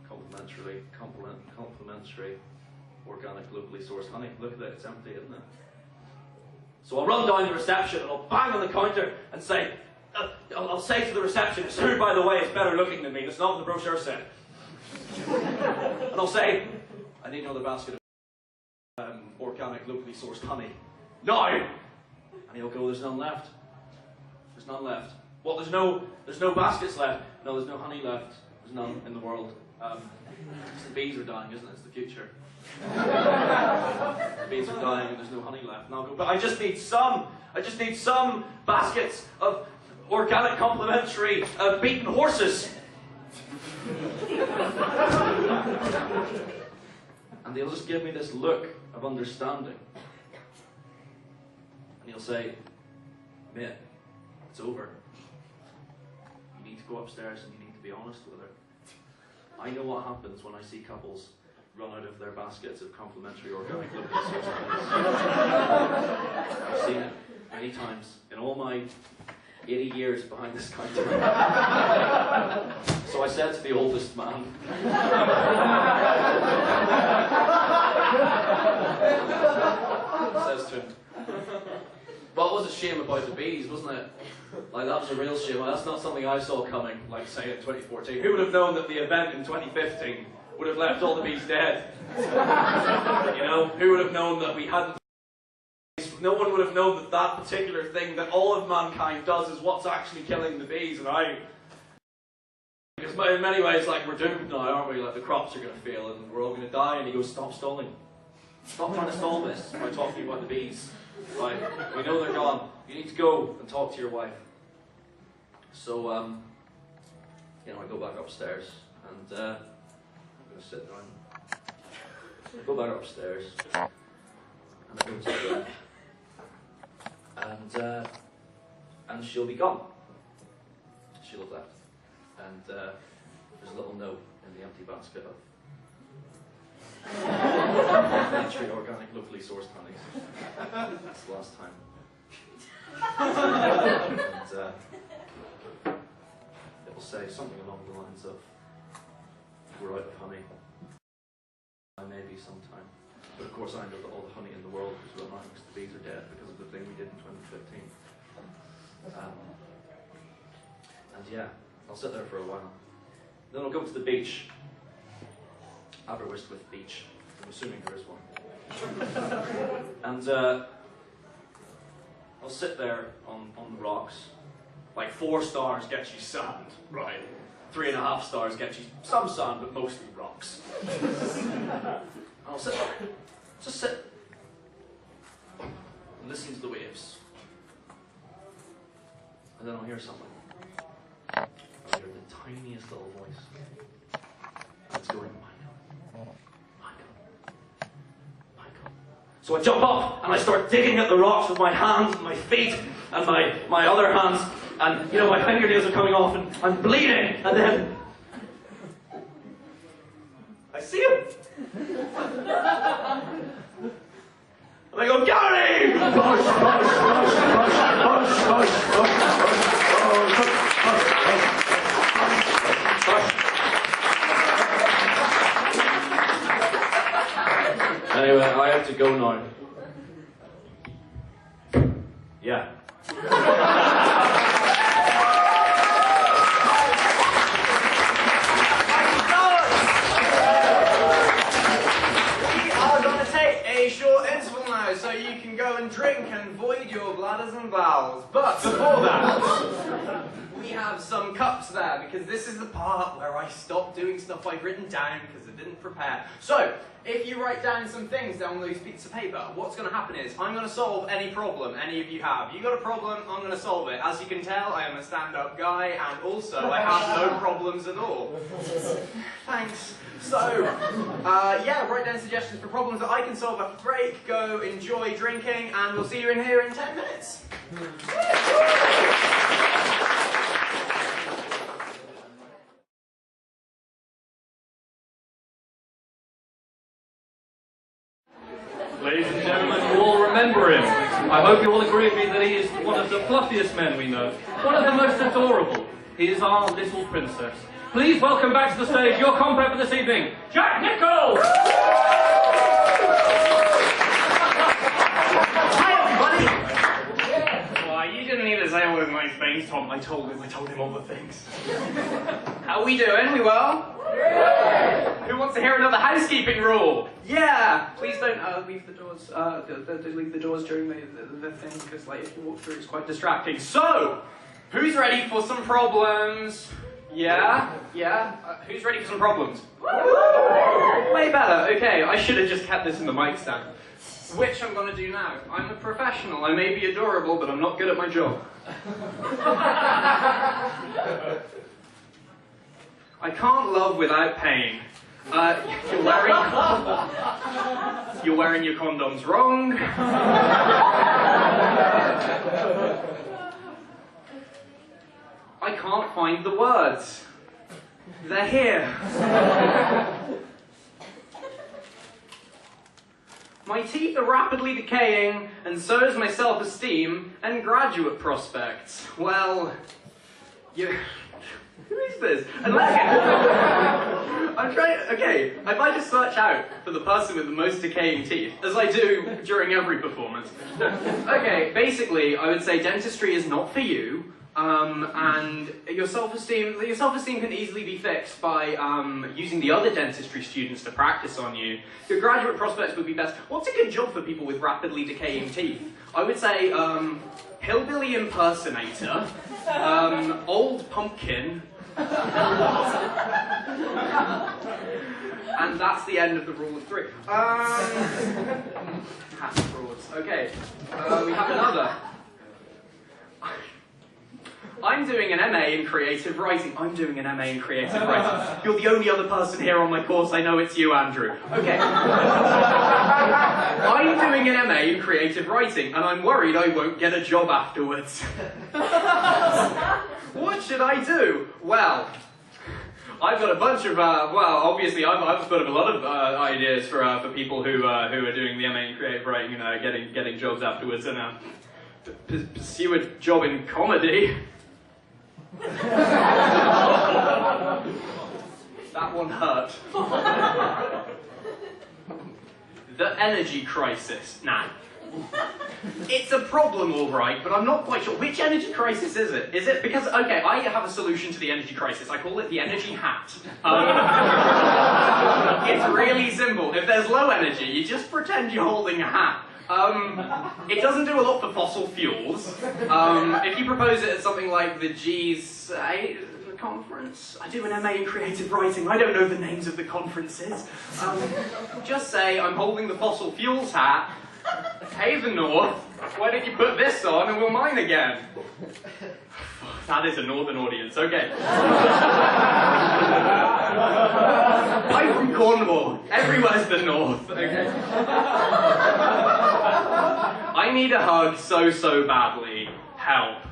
complimentary, organic, locally sourced honey. Look at it, it's empty, isn't it? So I'll run down the reception and I'll bang on the counter and say, I'll say to the receptionist, who, by the way, is better looking than me, that's not what the brochure said. And I'll say, I need another basket of organic, locally sourced honey. Now! And he'll go, there's none left. There's none left. What, there's no baskets left? No, there's no honey left. There's none in the world. The bees are dying, isn't it? It's the future. The bees are dying and there's no honey left. And I'll go, but I just need some baskets of organic, complimentary, beaten horses. And they'll just give me this look of understanding. And he'll say, mate, it's over. You need to go upstairs and you need to be honest with her. I know what happens when I see couples run out of their baskets of complimentary organic local source honey. I've seen it many times in all my 80 years behind this counter. So I said to the oldest man, says to him, well, it was a shame about the bees, wasn't it? Like, that was a real shame. That's not something I saw coming, like, say, in 2014. Who would have known that the event in 2015 would have left all the bees dead? You know, who would have known that we hadn't... No one would have known that that particular thing that all of mankind does is what's actually killing the bees, and because in many ways, like, we're doomed now, aren't we? Like, the crops are going to fail and we're all going to die, and he goes, stop stalling. Stop trying to stall this by talking about the bees. Right, we know they're gone. You need to go and talk to your wife. So, you know, I go back upstairs and I'm going to sit down. I go back upstairs and I go to bed. And she'll be gone. She'll have left. And there's a little note in the empty basket of naturally organic, locally sourced honeys. That's the last time. And it will say something along the lines of, we're out of honey. Maybe sometime. But of course I know that all the honey in the world is run out because the bees are dead because of the thing we did in 2015. And yeah, I'll sit there for a while. Then I'll go to the beach. Aberystwyth Beach. I'm assuming there is one. And I'll sit there on the rocks. Like 4 stars gets you sand, right? 3.5 stars gets you some sand, but mostly rocks. And I'll sit there. Just sit. And listen to the waves. And then I'll hear something. I'll hear the tiniest little voice. And it's going, so I jump up and I start digging at the rocks with my hands and my feet and my other hands, and you know, my fingernails are coming off and I'm bleeding, and then
I see him. And I go, Gary!
Anyway, I have to go now. Yeah.
We are going to take a short interval now, so you can go and drink and void your bladders and bowels. But before that, we have some cups there, because this is the part where I stop doing stuff I've written down because I didn't prepare. So, if you write down some things down those pieces of paper, what's going to happen is I'm going to solve any problem any of you have. You got a problem, I'm going to solve it. As you can tell, I am a stand-up guy, and also I have no problems at all. Thanks. So, yeah, write down suggestions for problems that I can solve after break. Go enjoy drinking, and we'll see you in here in 10 minutes.
Ladies and gentlemen, you all remember him. I hope you all agree with me that he is one of the fluffiest men we know. One of the most adorable. He is our little princess. Please welcome back to the stage your compere for this evening, Jack Nicholls!
Hi, everybody! Why, you didn't need to say all those nice things, Tom. I told him all the things. How are we doing? We well? Who wants to hear another housekeeping rule? Yeah! Please don't leave the doors. Leave the doors during the thing, because like if you walk through, it's quite distracting. So, who's ready for some problems? Yeah, yeah. Who's ready for some problems? Way better. Okay, I should have just kept this in the mic stand. Which I'm going to do now. I'm a professional. I may be adorable, but I'm not good at my job. I can't love without pain. You're wearing your condoms wrong. I can't find the words. They're here. My teeth are rapidly decaying, and so is my self-esteem and graduate prospects. Well, who is this? I'm trying. Okay, if I just search out for the person with the most decaying teeth, as I do during every performance. Okay, basically, I would say dentistry is not for you. And your self-esteem can easily be fixed by using the other dentistry students to practice on you. Your graduate prospects would be best. What's a good job for people with rapidly decaying teeth? I would say hillbilly impersonator, old pumpkin, and that's the end of the rule of 3. Hat frauds. Okay, we have another. I'm doing an MA in creative writing. I'm doing an MA in creative writing. You're the only other person here on my course. I know it's you, Andrew. Okay. I'm doing an MA in creative writing, and I'm worried I won't get a job afterwards. What should I do? Well, I've got a bunch of, well, obviously I've got a lot of ideas for people who are doing the MA in creative writing, you know, getting jobs afterwards, and pursue a job in comedy. That one hurt. The energy crisis. Nah. It's a problem, all right, but I'm not quite sure. Which energy crisis is it? Is it because, okay, I have a solution to the energy crisis. I call it the energy hat. It's really simple. If there's low energy, you just pretend you're holding a hat. It doesn't do a lot for fossil fuels. If you propose it at something like the G8 conference, I do an MA in creative writing, I don't know the names of the conferences. Just say I'm holding the fossil fuels hat. Hey, the North, why don't you put this on and we'll mine again? That is a northern audience, okay. I'm from Cornwall. Everywhere's the north, okay. I need a hug so badly. Help.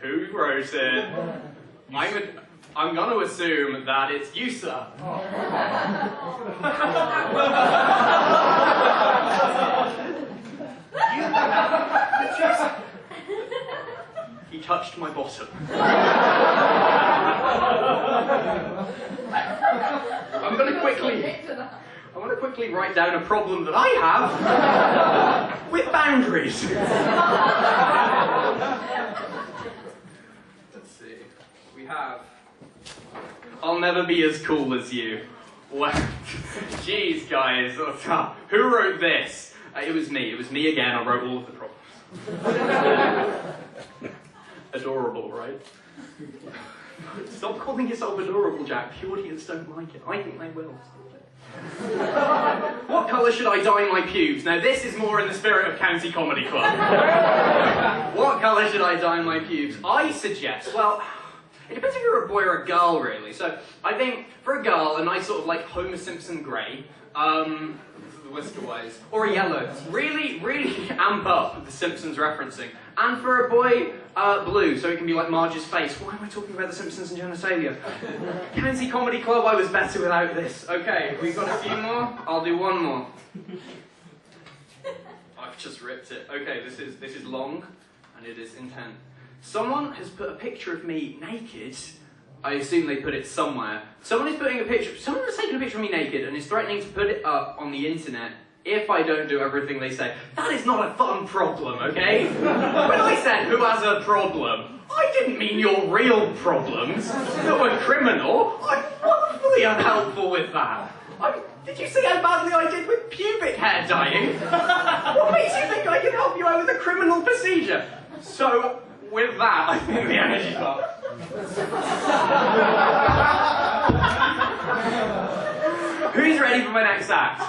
Who wrote it? I'm going to assume that it's you, sir. He touched my bottom. I'm going to quickly write down a problem that I have with boundaries. Let's see. We have. I'll never be as cool as you. Well, jeez, guys. Who wrote this? It was me. It was me again. I wrote all of the problems. Adorable, right? Stop calling yourself adorable, Jack. The audience don't like it. I think they will. What colour should I dye my pubes? Now this is more in the spirit of County Comedy Club. What colour should I dye my pubes? I suggest, well, it depends if you're a boy or a girl, really. So I think for a girl, a nice sort of like Homer Simpson grey, whisker-wise, or a yellow. Really, really amp up the Simpsons referencing. And for a boy, blue, so it can be like Marge's face. Why am I talking about the Simpsons and genitalia? County Comedy Club, I was better without this. Okay, we've got a few more. I'll do one more. I've just ripped it. Okay, this is long, and it is intent. Someone has put a picture of me naked. I assume they put it somewhere. Someone has taken a picture of me naked and is threatening to put it up on the internet if I don't do everything they say. That is not a fun problem, okay? When I said who has a problem, I didn't mean your real problems that were criminal. I'm wonderfully unhelpful with that. Did you see how badly I did with pubic hair dyeing? What makes you think I can help you out with a criminal procedure? So, with that, I think the energy's up. Who's ready for my next act?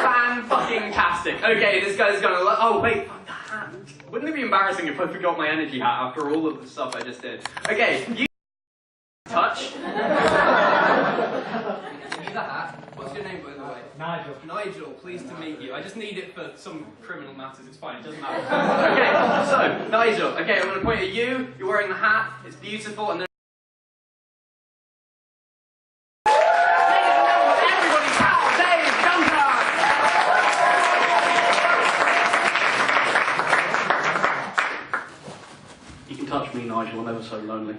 Fan-fucking-tastic. Okay, this guy's gonna oh wait, fuck the hat. Wouldn't it be embarrassing if I forgot my energy hat after all of the stuff I just did? Okay, you touch. Give me the hat. What's your name, by the way?
Nigel.
Nigel, pleased to meet you. I just need it for some criminal matters, it's fine, it doesn't matter. Okay, so, Nigel, okay, I'm going to point at you, you're wearing the hat, it's beautiful, and then everybody clap, Dave, Duncan! You can touch me, Nigel, I'm ever so lonely.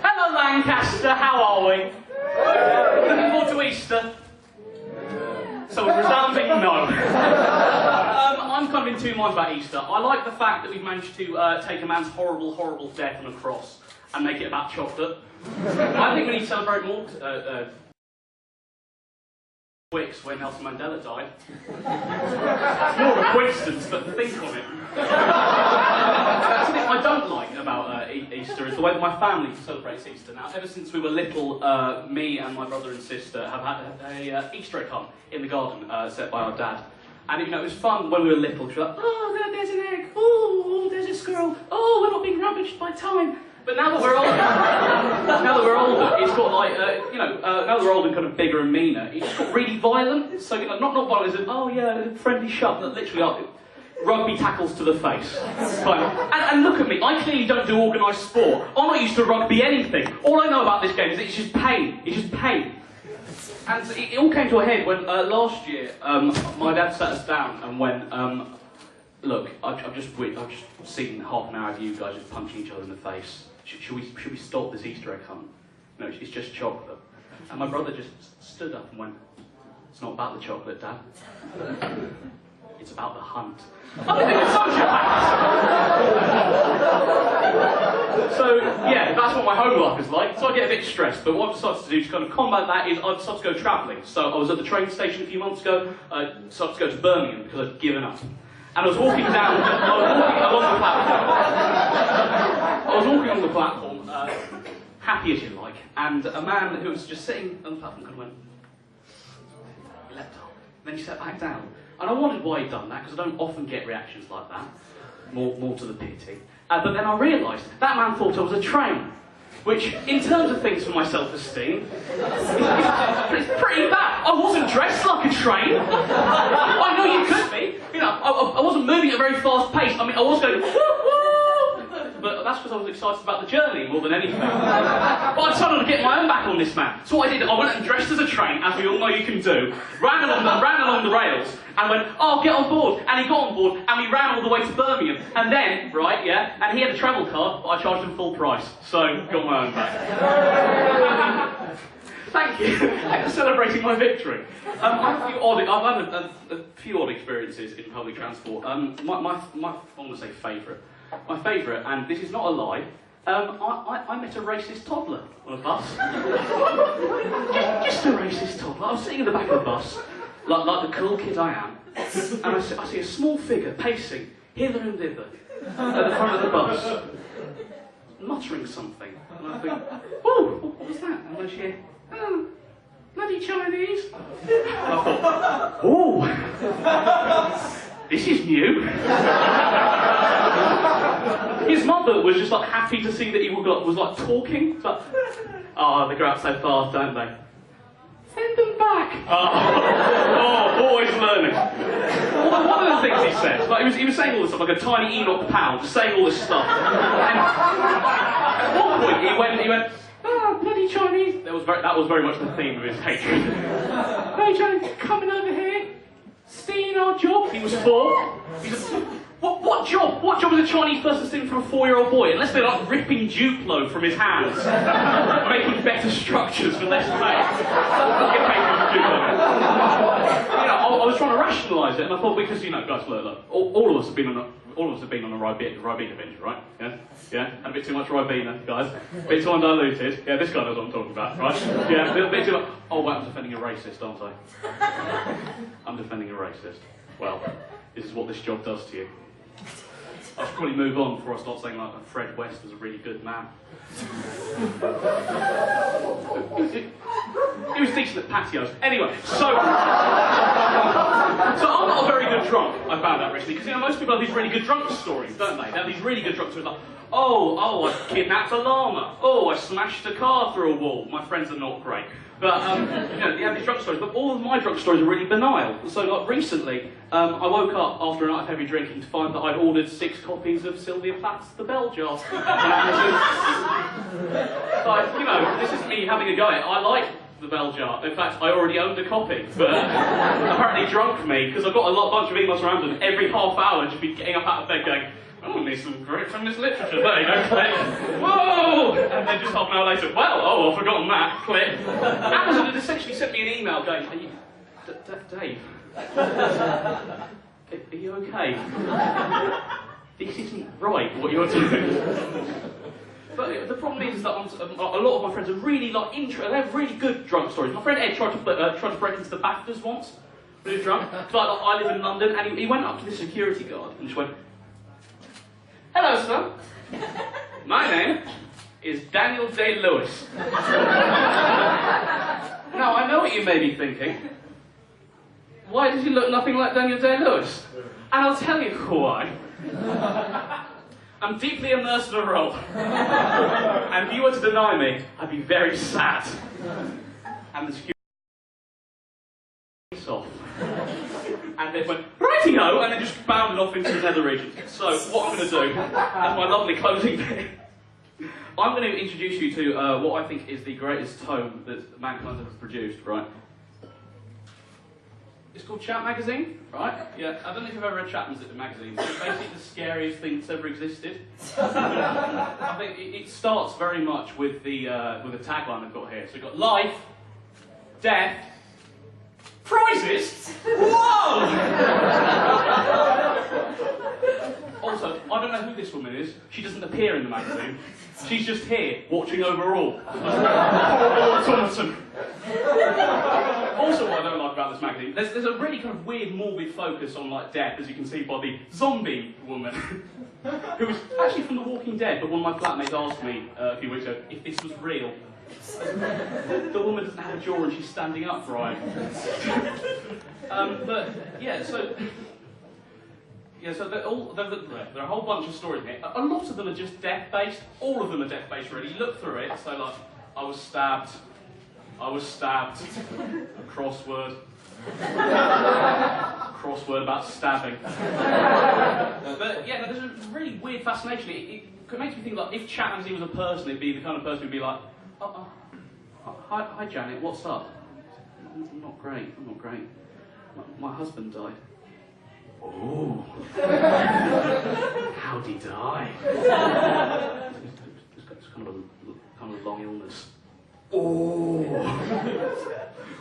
Hello, Lancaster, how are we? Looking forward to Easter? So a resounding no. I'm kind of in two minds about Easter. I like the fact that we've managed to take a man's horrible, horrible death on a cross and make it about chocolate. I think we need to celebrate more Twix when Nelson Mandela died. It's more of a coincidence, but think on it. Something I don't like about Easter is the way that my family celebrates Easter. Now, ever since we were little, me and my brother and sister have had a Easter egg hunt in the garden set by our dad. And it was fun when we were little. We were like, oh, there's an egg. Oh, there's a squirrel. Oh, we're not being rubbished by time. But now that we're older, it's got like, now that we're older and kind of bigger and meaner, it's got really violent. So, not violent as in, oh yeah, friendly shove, but literally rugby tackles to the face. And look at me, I clearly don't do organised sport. I'm not used to rugby anything. All I know about this game is it's just pain. It's just pain. And so it all came to a head when last year my dad sat us down and went, look, I've just seen half an hour of you guys just punching each other in the face. Should we stop this Easter egg hunt? No, it's just chocolate. And my brother just stood up and went, it's not about the chocolate, Dad. It's about the hunt. I'm a bit of a sociopath. So, yeah, that's what my home life is like. So I get a bit stressed, but what I've decided to do to kind of combat that is I've decided to go travelling. So I was at the train station a few months ago, I decided to go to Birmingham because I'd given up. And I was walking along the platform, happy as you like, and a man who was just sitting on the platform kind of went, he leapt up, then he sat back down. And I wondered why he'd done that, because I don't often get reactions like that, more to the pity. But then I realised that man thought I was a train, which, in terms of things for my self-esteem, it's pretty bad. I wasn't dressed like a train. I know you could be. I wasn't moving at a very fast pace. I mean, I was going, woo, woo. But
that's because I was excited about the journey more than anything. But I decided to get my own back on this man. So what I did, I went and dressed as a train, as we all know you can do, ran along the rails, and went, oh, get on board. And he got on board, and we ran all the way to Birmingham. And then, right, yeah, and he had a travel card, but I charged him full price. So, got my own back. Thank you. Thanks for celebrating my victory. I've had a few odd experiences in public transport. I want to say favourite. My favourite, and this is not a lie, I met a racist toddler on a bus. just a racist toddler. I was sitting in the back of the bus, like the cool kid I am, and I see a small figure pacing hither and thither at the front of the bus, muttering something. And I think, oh, what was that? And I hear, oh, bloody Chinese. And I thought, oh, this is new. His mother was just like happy to see that he was like talking. But oh, they grow up so fast, don't they? Send them back. Oh, always learning. One of the things he said, like he was saying all this stuff like a tiny Enoch Powell, just saying all this stuff. And at one point he went. Oh, bloody Chinese! That was very much the theme of his hatred. Hey, Chinese, coming over here, stealing our job. He was 4. He said, what job? What job is a Chinese person stealing from a 4-year-old boy? Unless they're like ripping Duplo from his hands, making better structures for less pay. Get paid for Duplo. You know, I was trying to rationalise it, and I thought because guys, look, all of us have been on a Ribena binge, right? Yeah, and a bit too much Ribena, guys. A bit too undiluted. Yeah, this guy knows what I'm talking about, right? Yeah, a bit too much. Oh, wait, I'm defending a racist, aren't I? I'm defending a racist. Well, this is what this job does to you. I should probably move on before I start saying like Fred West was a really good man. He was decent at patios. Anyway, so I'm not a very good drunk. I found out recently because most people have these really good drunk stories, don't they? They have these really good drunk stories like, oh, I kidnapped a llama. Oh, I smashed a car through a wall. My friends are not great. But, you have these drunk stories, but all of my drunk stories are really banal. So, like, recently, I woke up after a night of heavy drinking to find that I'd ordered 6 copies of Sylvia Plath's The Bell Jar. Like, this is me having a go at it. I like The Bell Jar. In fact, I already owned a copy, but apparently drunk me, because I've got a bunch of emails around them, every half hour just be getting up out of bed going, oh, there's some great feminist literature there, click. Whoa! And then just half an hour later, well, I've forgotten that, click. Amazon had essentially sent me an email going, are you... Dave? Are you okay? This isn't right, what you're doing. But the problem is that a lot of my friends are really, like, they have really good drunk stories. My friend Ed tried to break into the BAFTAs once, really drunk. But I live in London, and he went up to the security guard and just went, hello, sir. My name is Daniel Day-Lewis. Now, I know what you may be thinking. Why does he look nothing like Daniel Day-Lewis? And I'll tell you why. I'm deeply immersed in a role. And if you were to deny me, I'd be very sad. And the security off. And they went, righty-ho, and then just bounded off into the nether regions. So, what I'm going to do, as my lovely closing bit, I'm going to introduce you to what I think is the greatest tome that mankind has produced, right? It's called Chat Magazine, right? Yeah, I don't know if you've ever read Chat Magazine. It's basically the scariest thing that's ever existed. I think it starts very much with the tagline I've got here. So we've got life, death, prizes? Whoa! Also, I don't know who this woman is. She doesn't appear in the magazine. She's just here, watching over all. Thompson. Also, what I don't like about this magazine, there's a really kind of weird, morbid focus on like death, as you can see by the zombie woman, who was actually from The Walking Dead, but one of my flatmates asked me a few weeks ago if this was real. The woman doesn't have a jaw and she's standing upright. But yeah, so there are a whole bunch of stories here. A lot of them are just death-based. All of them are death-based, really. You look through it, so like, I was stabbed, a crossword, crossword about stabbing. But yeah, there's a really weird fascination. It makes me think like if Chat Magazine was a person, it'd be the kind of person who'd be like, hi Janet, what's up? I'm not great. My husband died. Oh. How'd he die? It's kind of a long illness. Oh.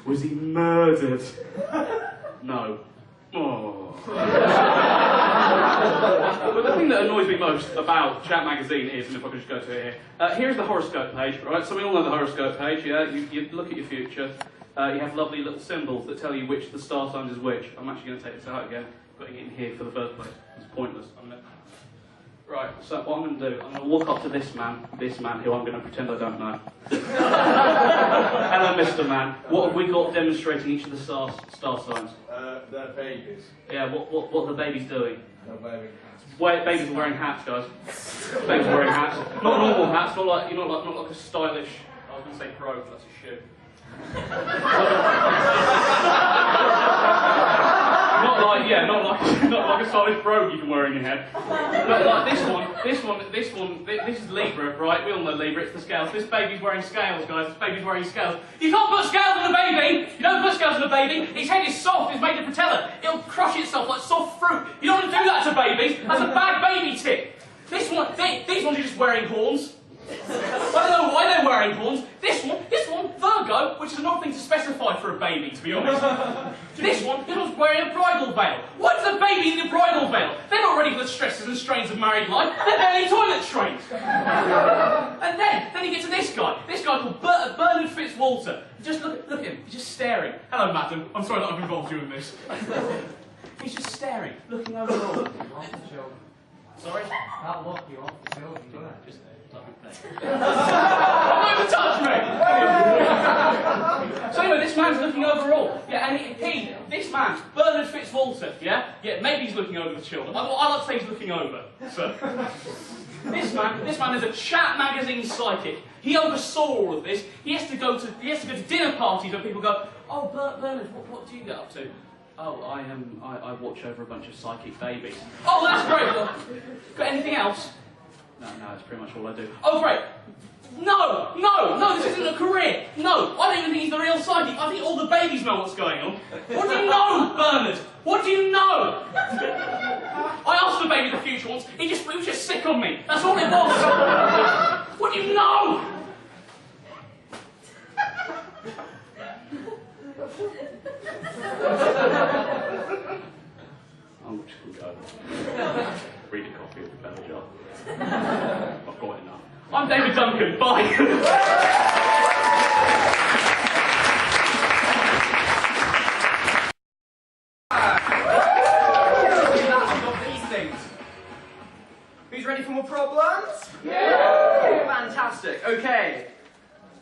Was he murdered? No. Oh. But the thing that annoys me most about Chat Magazine is, and if I could just go to it here, here's the horoscope page, right? So we all know the horoscope page, yeah? You look at your future, you have lovely little symbols that tell you which the star sign is which. I'm actually going to take this out again, putting it in here for the first place. It's pointless. Right, so what I'm going to do, I'm going to walk up to this man who I'm going to pretend I don't know. Hello, Mr. Man. What have we got demonstrating each of the star signs?
They're babies.
Yeah, what are the babies doing?
They're wearing hats.
Wait, babies are wearing hats, guys. Babies are wearing hats. Not normal hats, not like a stylish. I was going to say brogue, that's a shoe. not like a stylish brogue you can wear in your head. But like this is Libra, right? We all know Libra, it's the scales. This baby's wearing scales, guys. This baby's wearing scales. You can't put scales on a baby! You don't put scales on a baby! His head is soft, it's made of patella. It'll crush itself like soft fruit. You don't want to do that to babies. That's a bad baby tip. These ones are just wearing horns. I don't know why they're wearing horns. This one, Virgo, which is another thing to specify for a baby, to be honest. This one's wearing a bridal veil. What's a baby in a bridal veil? They're not ready for the stresses and strains of married life. They're barely toilet trained. And then you get to this guy called Bernard Fitzwalter. Just look at him. He's just staring. Hello, madam. I'm sorry that I've involved you in this. He's just staring, looking over the wall. Sorry?
That'll lock you off the building, doesn't it?
Just don't even touch me! So anyway, this man's looking over all. Yeah, and this man, Bernard Fitzwalter, yeah, maybe he's looking over the children. I like to say he's looking over. So this man is a Chat Magazine psychic. He oversaw all of this. He has to go to dinner parties where people go, oh, Bernard, what do you get up to? Oh, I watch over a bunch of psychic babies. Oh, that's great. Got anything else? No, that's pretty much all I do. Oh, great! No, this isn't a career. No, I don't even think he's the real psychic. I think all the babies know what's going on. What do you know, Bernard? What do you know? I asked the baby the future once. He was just sick on me. That's all it was. What do you know? I'm just going to go read a copy of the Better Job. I've got enough. I'm David Duncan. Bye.
I've got these things. Who's ready for more problems? Yeah! Fantastic. Okay.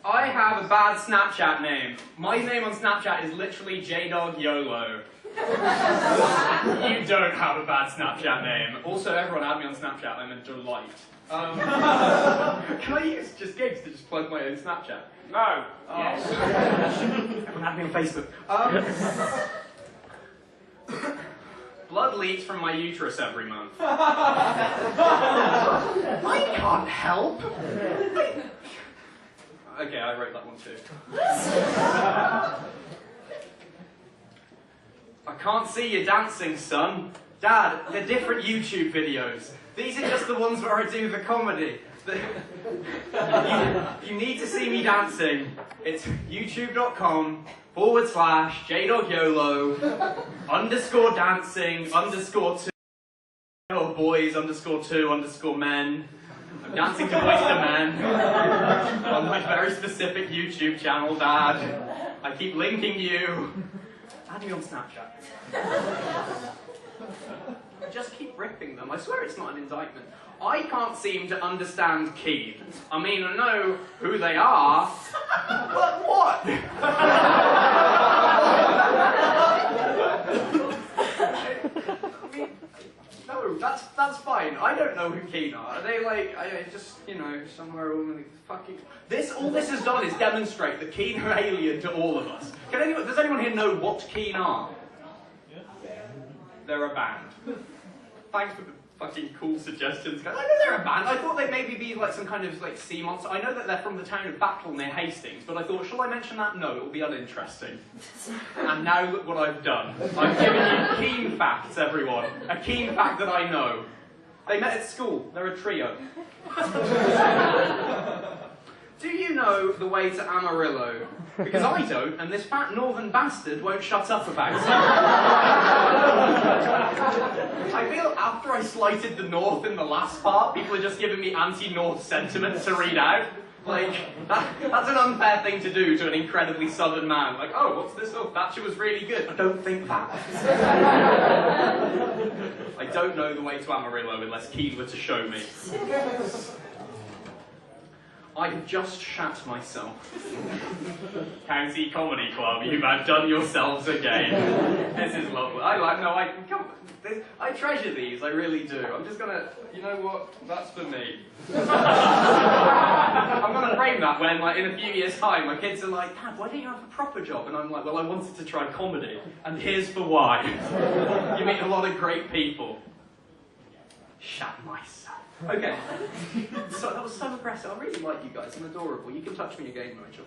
I have a bad Snapchat name. My name on Snapchat is literally JDogYOLO. You don't have a bad Snapchat name. Also, everyone add me on Snapchat. I'm a delight. Can I use just gigs to just plug my own Snapchat? No. Oh. Yes. Everyone add me on Facebook. Blood leaks from my uterus every month. I can't help. Okay, I wrote that one too. I can't see you dancing, son. Dad, they're different YouTube videos. These are just the ones where I do the comedy. You need to see me dancing. It's youtube.com/JDogYOLO _dancing _2 or boys _2 men. I'm dancing to Boys to Men on my very specific YouTube channel, Dad. I keep linking you. Add me on Snapchat. Just keep ripping them. I swear it's not an indictment. I can't seem to understand Keen. I mean, I know who they are, but what? No, that's fine. I don't know who Keen are. Are they like, just, you know, somewhere all the fucking... All this has done is demonstrate that Keen are alien to all of us. Does anyone here know what Keen are? they're a band. Thanks for the fucking cool suggestions, guys. I know they're a band. I thought they'd maybe be like some kind of like sea monster. I know that they're from the town of Battle near Hastings, but I thought, shall I mention that? No, it will be uninteresting. And now look what I've done. I've given you keen facts, everyone. A keen fact that I know. They met at school. They're a trio. Do you know the way to Amarillo? Because I don't, and this fat northern bastard won't shut up about it. I feel after I slighted the north in the last part, people are just giving me anti-north sentiments to read out. Like, that's an unfair thing to do to an incredibly southern man. Like, oh, what's this? Oh, Thatcher was really good. I don't think that. I don't know the way to Amarillo unless Keane were to show me. I have just shat myself. County Comedy Club, you've outdone yourselves again. This is lovely. I treasure these, I really do. I'm just gonna, you know what, that's for me. I'm gonna frame that when, like, in a few years' time, my kids are like, Dad, why don't you have a proper job? And I'm like, well, I wanted to try comedy, and here's for why. You meet a lot of great people. Shat myself. Okay. So that was so aggressive. I really like you guys. I'm adorable. You can touch me again, Nigel.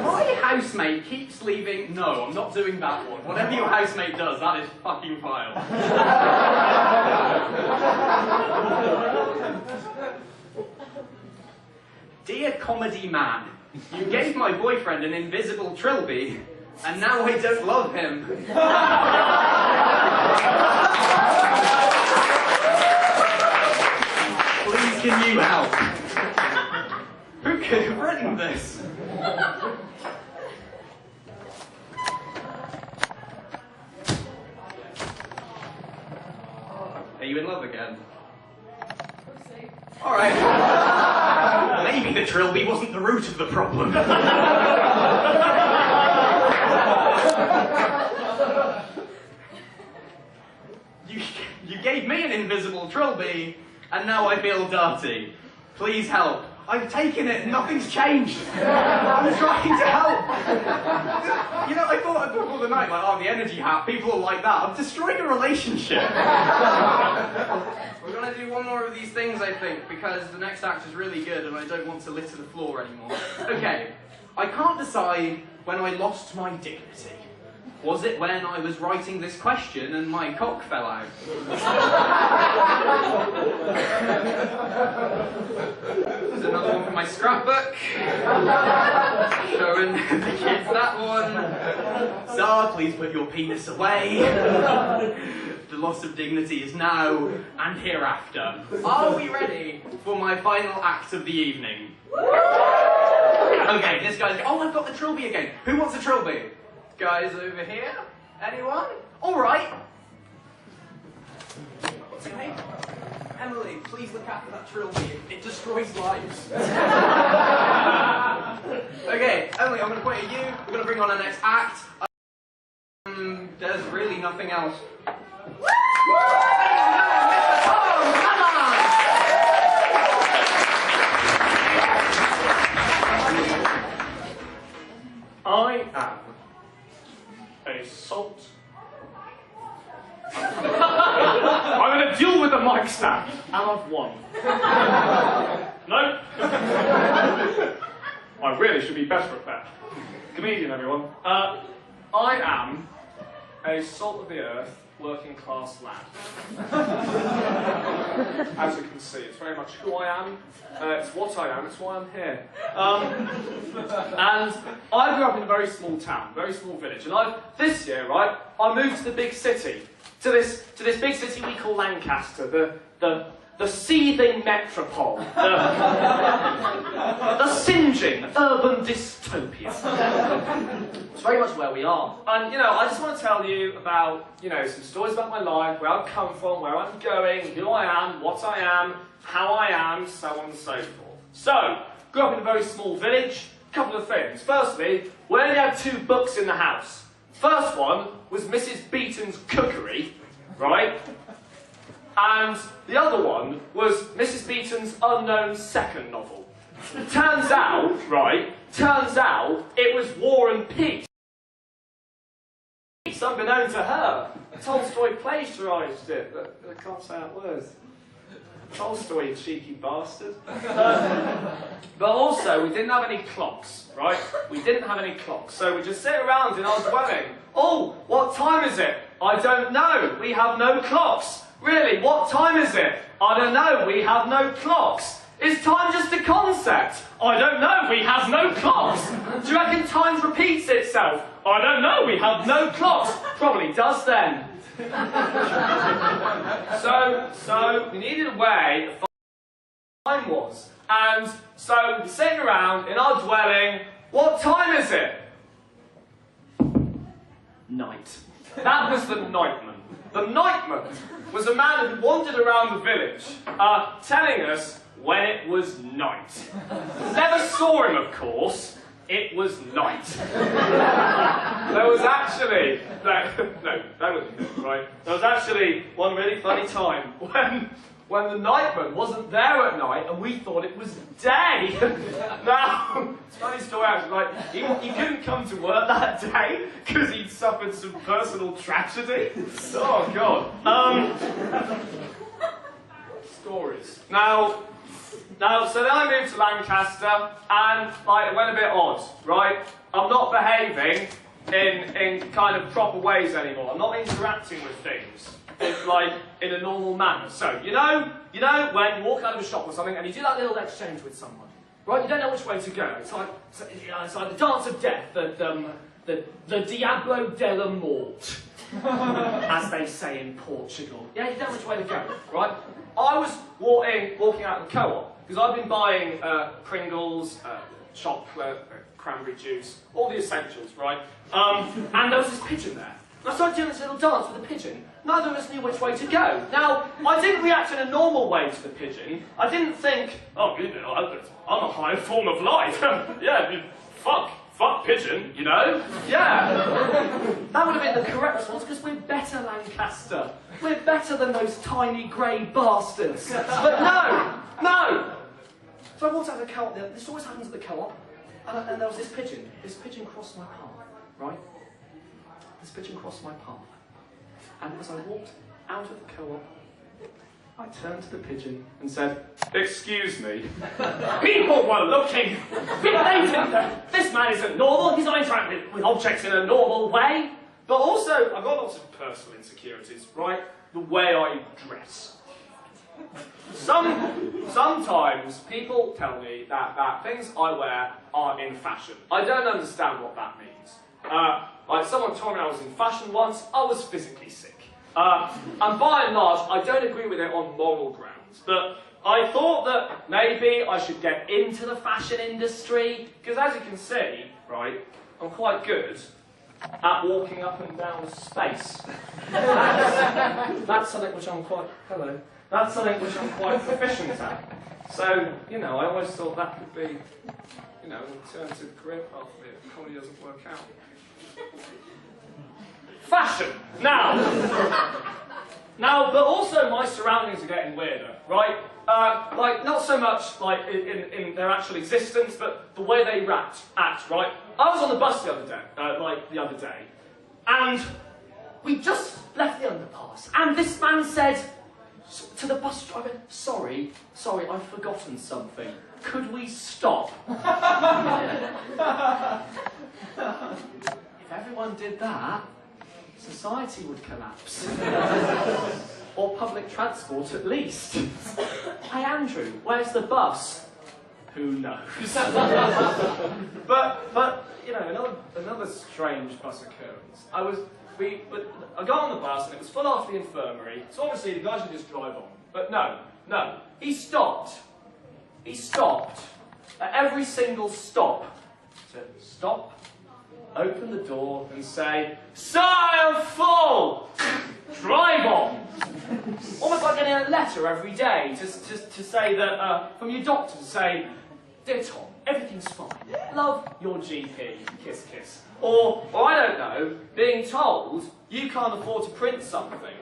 My housemate keeps leaving. No, I'm not doing that one. Whatever your housemate does, that is fucking vile. Dear comedy man, you gave my boyfriend an invisible trilby, and now I don't love him. Please, can you help? Who could have written this? Are you in love again? Alright. Maybe the trilby wasn't the root of the problem. You gave me an invisible trilby, and now I feel dirty. Please help. I've taken it, nothing's changed. I'm trying to help. You know, I thought before the night, like, oh, the energy hat, people are like that. I'm destroying a relationship. We're going to do one more of these things, I think, because the next act is really good and I don't want to litter the floor anymore. Okay, I can't decide when I lost my dignity. Was it when I was writing this question and my cock fell out? There's another one from my scrapbook. Showing the kids that one. Sir, please put your penis away. The loss of dignity is now and hereafter. Are we ready for my final act of the evening? Okay, this guy's... Oh, I've got the trilby again. Who wants a trilby? Guys over here? Anyone? Alright. What's your name? Emily, please look after that trilby. It destroys lives. Okay, Emily, I'm going to point at you. We're going to bring on our next act. There's really nothing else.
I am a salt. I'm going to deal with the mic stand, and I've won. No? I really should be better at that. Comedian, everyone. I am a salt of the earth, working class lad. As you can see, it's very much who I am, it's what I am, it's why I'm here. And I grew up in a very small town, very small village, and this year, right, I moved to the big city, to this big city we call Lancaster, the seething metropole, the singeing urban dystopia. It's very much where we are. And, you know, I just want to tell you about, you know, some stories about my life, where I've come from, where I'm going, who I am, what I am, how I am, so on and so forth. So, grew up in a very small village, a couple of things. Firstly, we only had 2 books in the house. First one was Mrs. Beeton's Cookery, right? And the other one was Mrs. Beeton's unknown second novel. Turns out it was War and Peace. Unbeknown to her.
Tolstoy plagiarised it, but I can't say that word. Tolstoy, you cheeky bastard. But also, we didn't have any clocks, right? We didn't have any clocks, so we just sit around in our dwelling. Oh, what time is it? I don't know. We have no clocks. Really, what time is it? I don't know. We have no clocks. Is time just a concept? I don't know. We have no clocks. Do you reckon time repeats itself? I don't know. We have no clocks. Probably does then. So we needed a way of finding what time was. And so we're sitting around in our dwelling. What time is it? Night. That was the nightman. The nightman was a man who wandered around the village, telling us when it was night. Never saw him, of course. It was night. There was actually, no, that wasn't it, right? There was actually one really funny time when the nightman wasn't there at night and we thought it was day. Now, it's a funny story actually, like, he couldn't come to work that day because he'd suffered some personal tragedy. Oh, God. Stories. Now, so then I moved to Lancaster, and like, it went a bit odd, right? I'm not behaving in kind of proper ways anymore. I'm not interacting with things in a normal manner. So, you know when you walk out of a shop or something and you do that little exchange with someone, right? You don't know which way to go. It's like the dance of death, the Diablo della Morte, as they say in Portugal. Yeah, you don't know which way to go, right? I was walking out of the co-op, because I've been buying Pringles, chocolate, cranberry juice, all the essentials, right? And there was this pigeon there. And I started doing this little dance with the pigeon. Neither of us knew which way to go. Now, I didn't react in a normal way to the pigeon. I didn't think, oh, you know, I'm a higher form of life. Yeah, fuck pigeon, you know? Yeah. That would have been the correct response, because we're better, Lancaster. We're better than those tiny grey bastards. But no! So I walked out of the co-op, this always happens at the co-op, and there was this pigeon. This pigeon crossed my path, right? This pigeon crossed my path. And as I walked out of the co-op, I turned to the pigeon and said, "Excuse me." People were looking. They think that this man isn't normal. He's not interacting with objects in a normal way. But also, I've got lots of personal insecurities, right? The way I dress. Sometimes people tell me that things I wear are in fashion. I don't understand what that means. Like someone told me I was in fashion once, I was physically sick. And by and large, I don't agree with it on moral grounds, but I thought that maybe I should get into the fashion industry, because as you can see, right, I'm quite good at walking up and down space. That's something which I'm quite, that's something which I'm quite proficient at. So, you know, I always thought that could be, you know, an alternative career path for me if comedy doesn't work out. Fashion. Now, but also my surroundings are getting weirder, right? Like, not so much like in their actual existence, but the way they act, right? I was on the bus the other day, and we just left the underpass, and this man said to the bus driver, sorry, I've forgotten something. Could we stop? If everyone did that, society would collapse. Or public transport at least. Hey Andrew, where's the bus? Who knows? but you know, another strange bus occurrence. I got on the bus and it was full after the infirmary, so obviously the guy should just drive on. But no. He stopped. At every single stop. So stop, open the door and say, "Sir, I'm full! Drive on!" Almost like getting a letter every day to say that, from your doctor to say, "Dear Tom, everything's fine. Love, your GP. Kiss, kiss." Or I don't know, being told you can't afford to print something.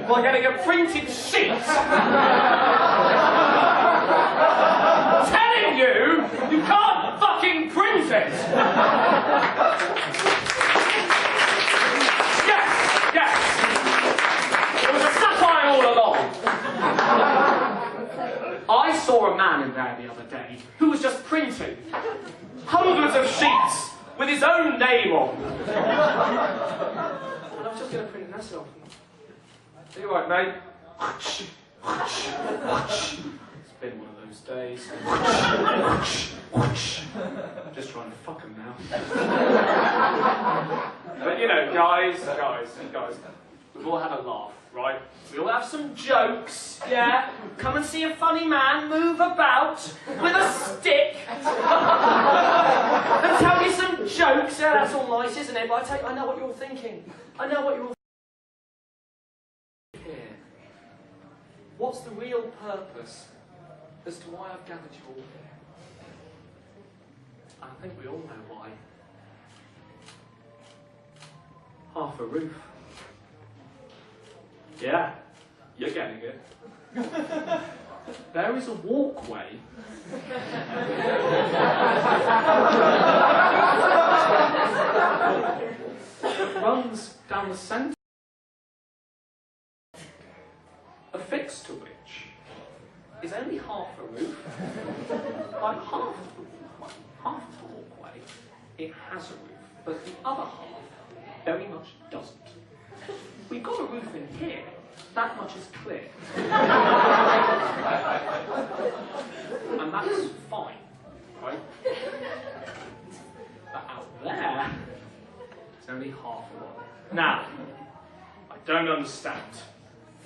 By getting a printed sheet telling you can't fucking print it.
saw a man in there the other day who was just printing hundreds of sheets with his own name on. And I was just going to print an essay off them. Are you right, mate? It's been one of those days. Just trying to fuck him now. But you know, guys, we've all had a laugh, right? We all have some jokes, yeah? Come and see a funny man move about with a stick and tell you some jokes. Yeah, that's all nice, isn't it? But I know what you're thinking. I know what you're all thinking here. What's the real purpose as to why I've gathered you all here? I think we all know why. Half a roof. Yeah, you're getting it. There is a walkway that runs down the centre, affixed to which is only half a roof. Like half the walkway, it has a roof, but the other half very much doesn't. We've got a roof in here, that much is clear. And that's fine, right? But out there, it's only half a one. Now, I don't understand,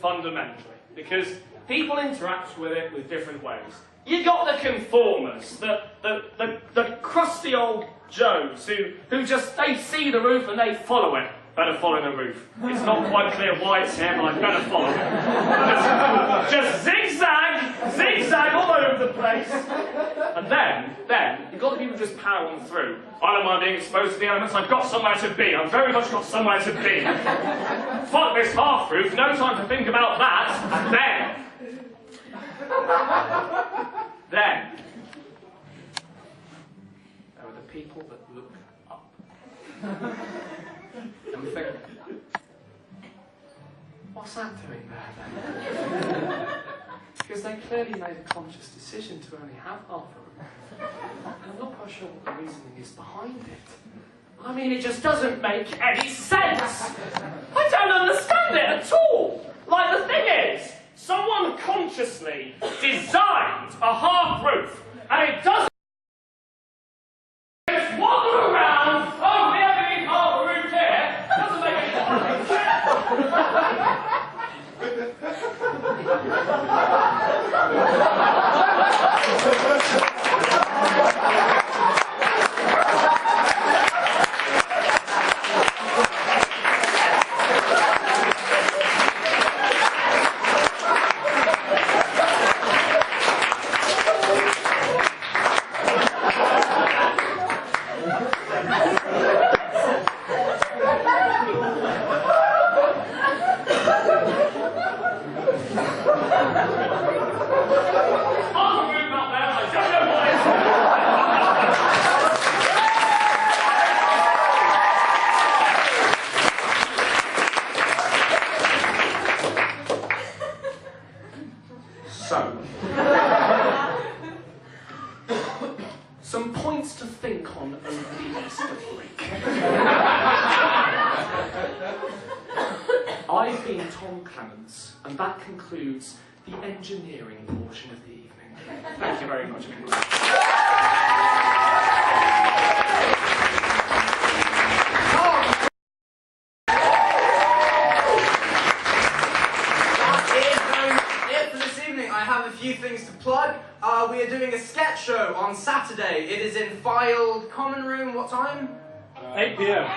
fundamentally, because people interact with it with different ways. You got the conformers, the crusty old Joes who just, they see the roof and they follow it. Better follow the roof. It's not quite clear why it's here, but I better follow it. Just zigzag all over the place. And then, you've got the people who just power on through. I don't mind being exposed to the elements, I've got somewhere to be. I've very much got somewhere to be. Fuck this half roof, no time to think about that. And then, there are the people that look up. And we think, what's that doing there then? Because they clearly made a conscious decision to only have half a room. And I'm not quite sure what the reasoning is behind it. I mean, it just doesn't make any sense. I don't understand it at all. Like, the thing is, someone consciously designed a half roof, and it doesn't just waddle around, oh, we have a big half roof here. Doesn't make any some points to think on over the Easter break. I've been Tom Clements, and that concludes the engineering portion of the evening. Thank you very much.
Few things to plug. We are doing a sketch show on Saturday. It is in Filed Common Room. What time?
8 p.m.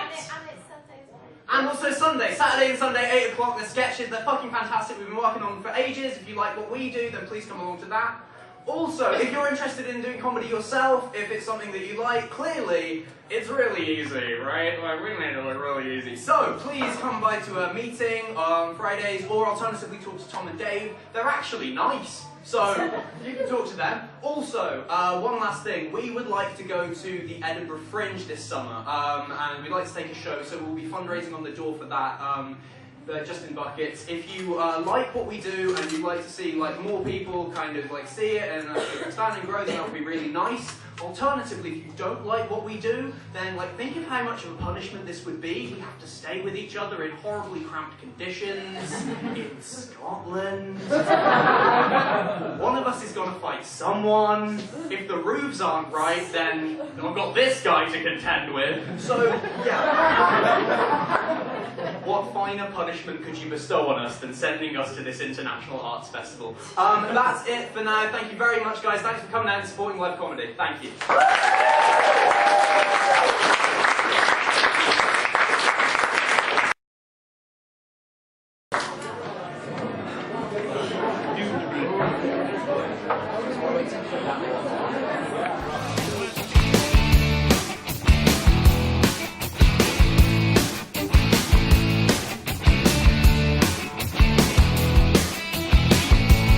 And also Sunday. Saturday and Sunday, 8 o'clock. The sketches, they're fucking fantastic. We've been working on them for ages. If you like what we do, then please come along to that. Also, if you're interested in doing comedy yourself, if it's something that you like, clearly, it's really easy, right? Like, we made it look really easy. So, please come by to a meeting on Fridays, or alternatively talk to Tom and Dave. They're actually nice. So, you can talk to them. Also, one last thing. We would like to go to the Edinburgh Fringe this summer, and we'd like to take a show, so we'll be fundraising on the door for that. They're just in buckets. If you like what we do and you'd like to see like more people kind of like see it and expand and grow, then that would be really nice. Alternatively, if you don't like what we do, then like think of how much of a punishment this would be. We have to stay with each other in horribly cramped conditions in Scotland. One of us is going to fight someone. If the roofs aren't right, then I've got this guy to contend with. So, yeah. What finer punishment could you bestow on us than sending us to this international arts festival? That's it for now. Thank you very much, guys. Thanks for coming out and supporting live comedy. Thank you.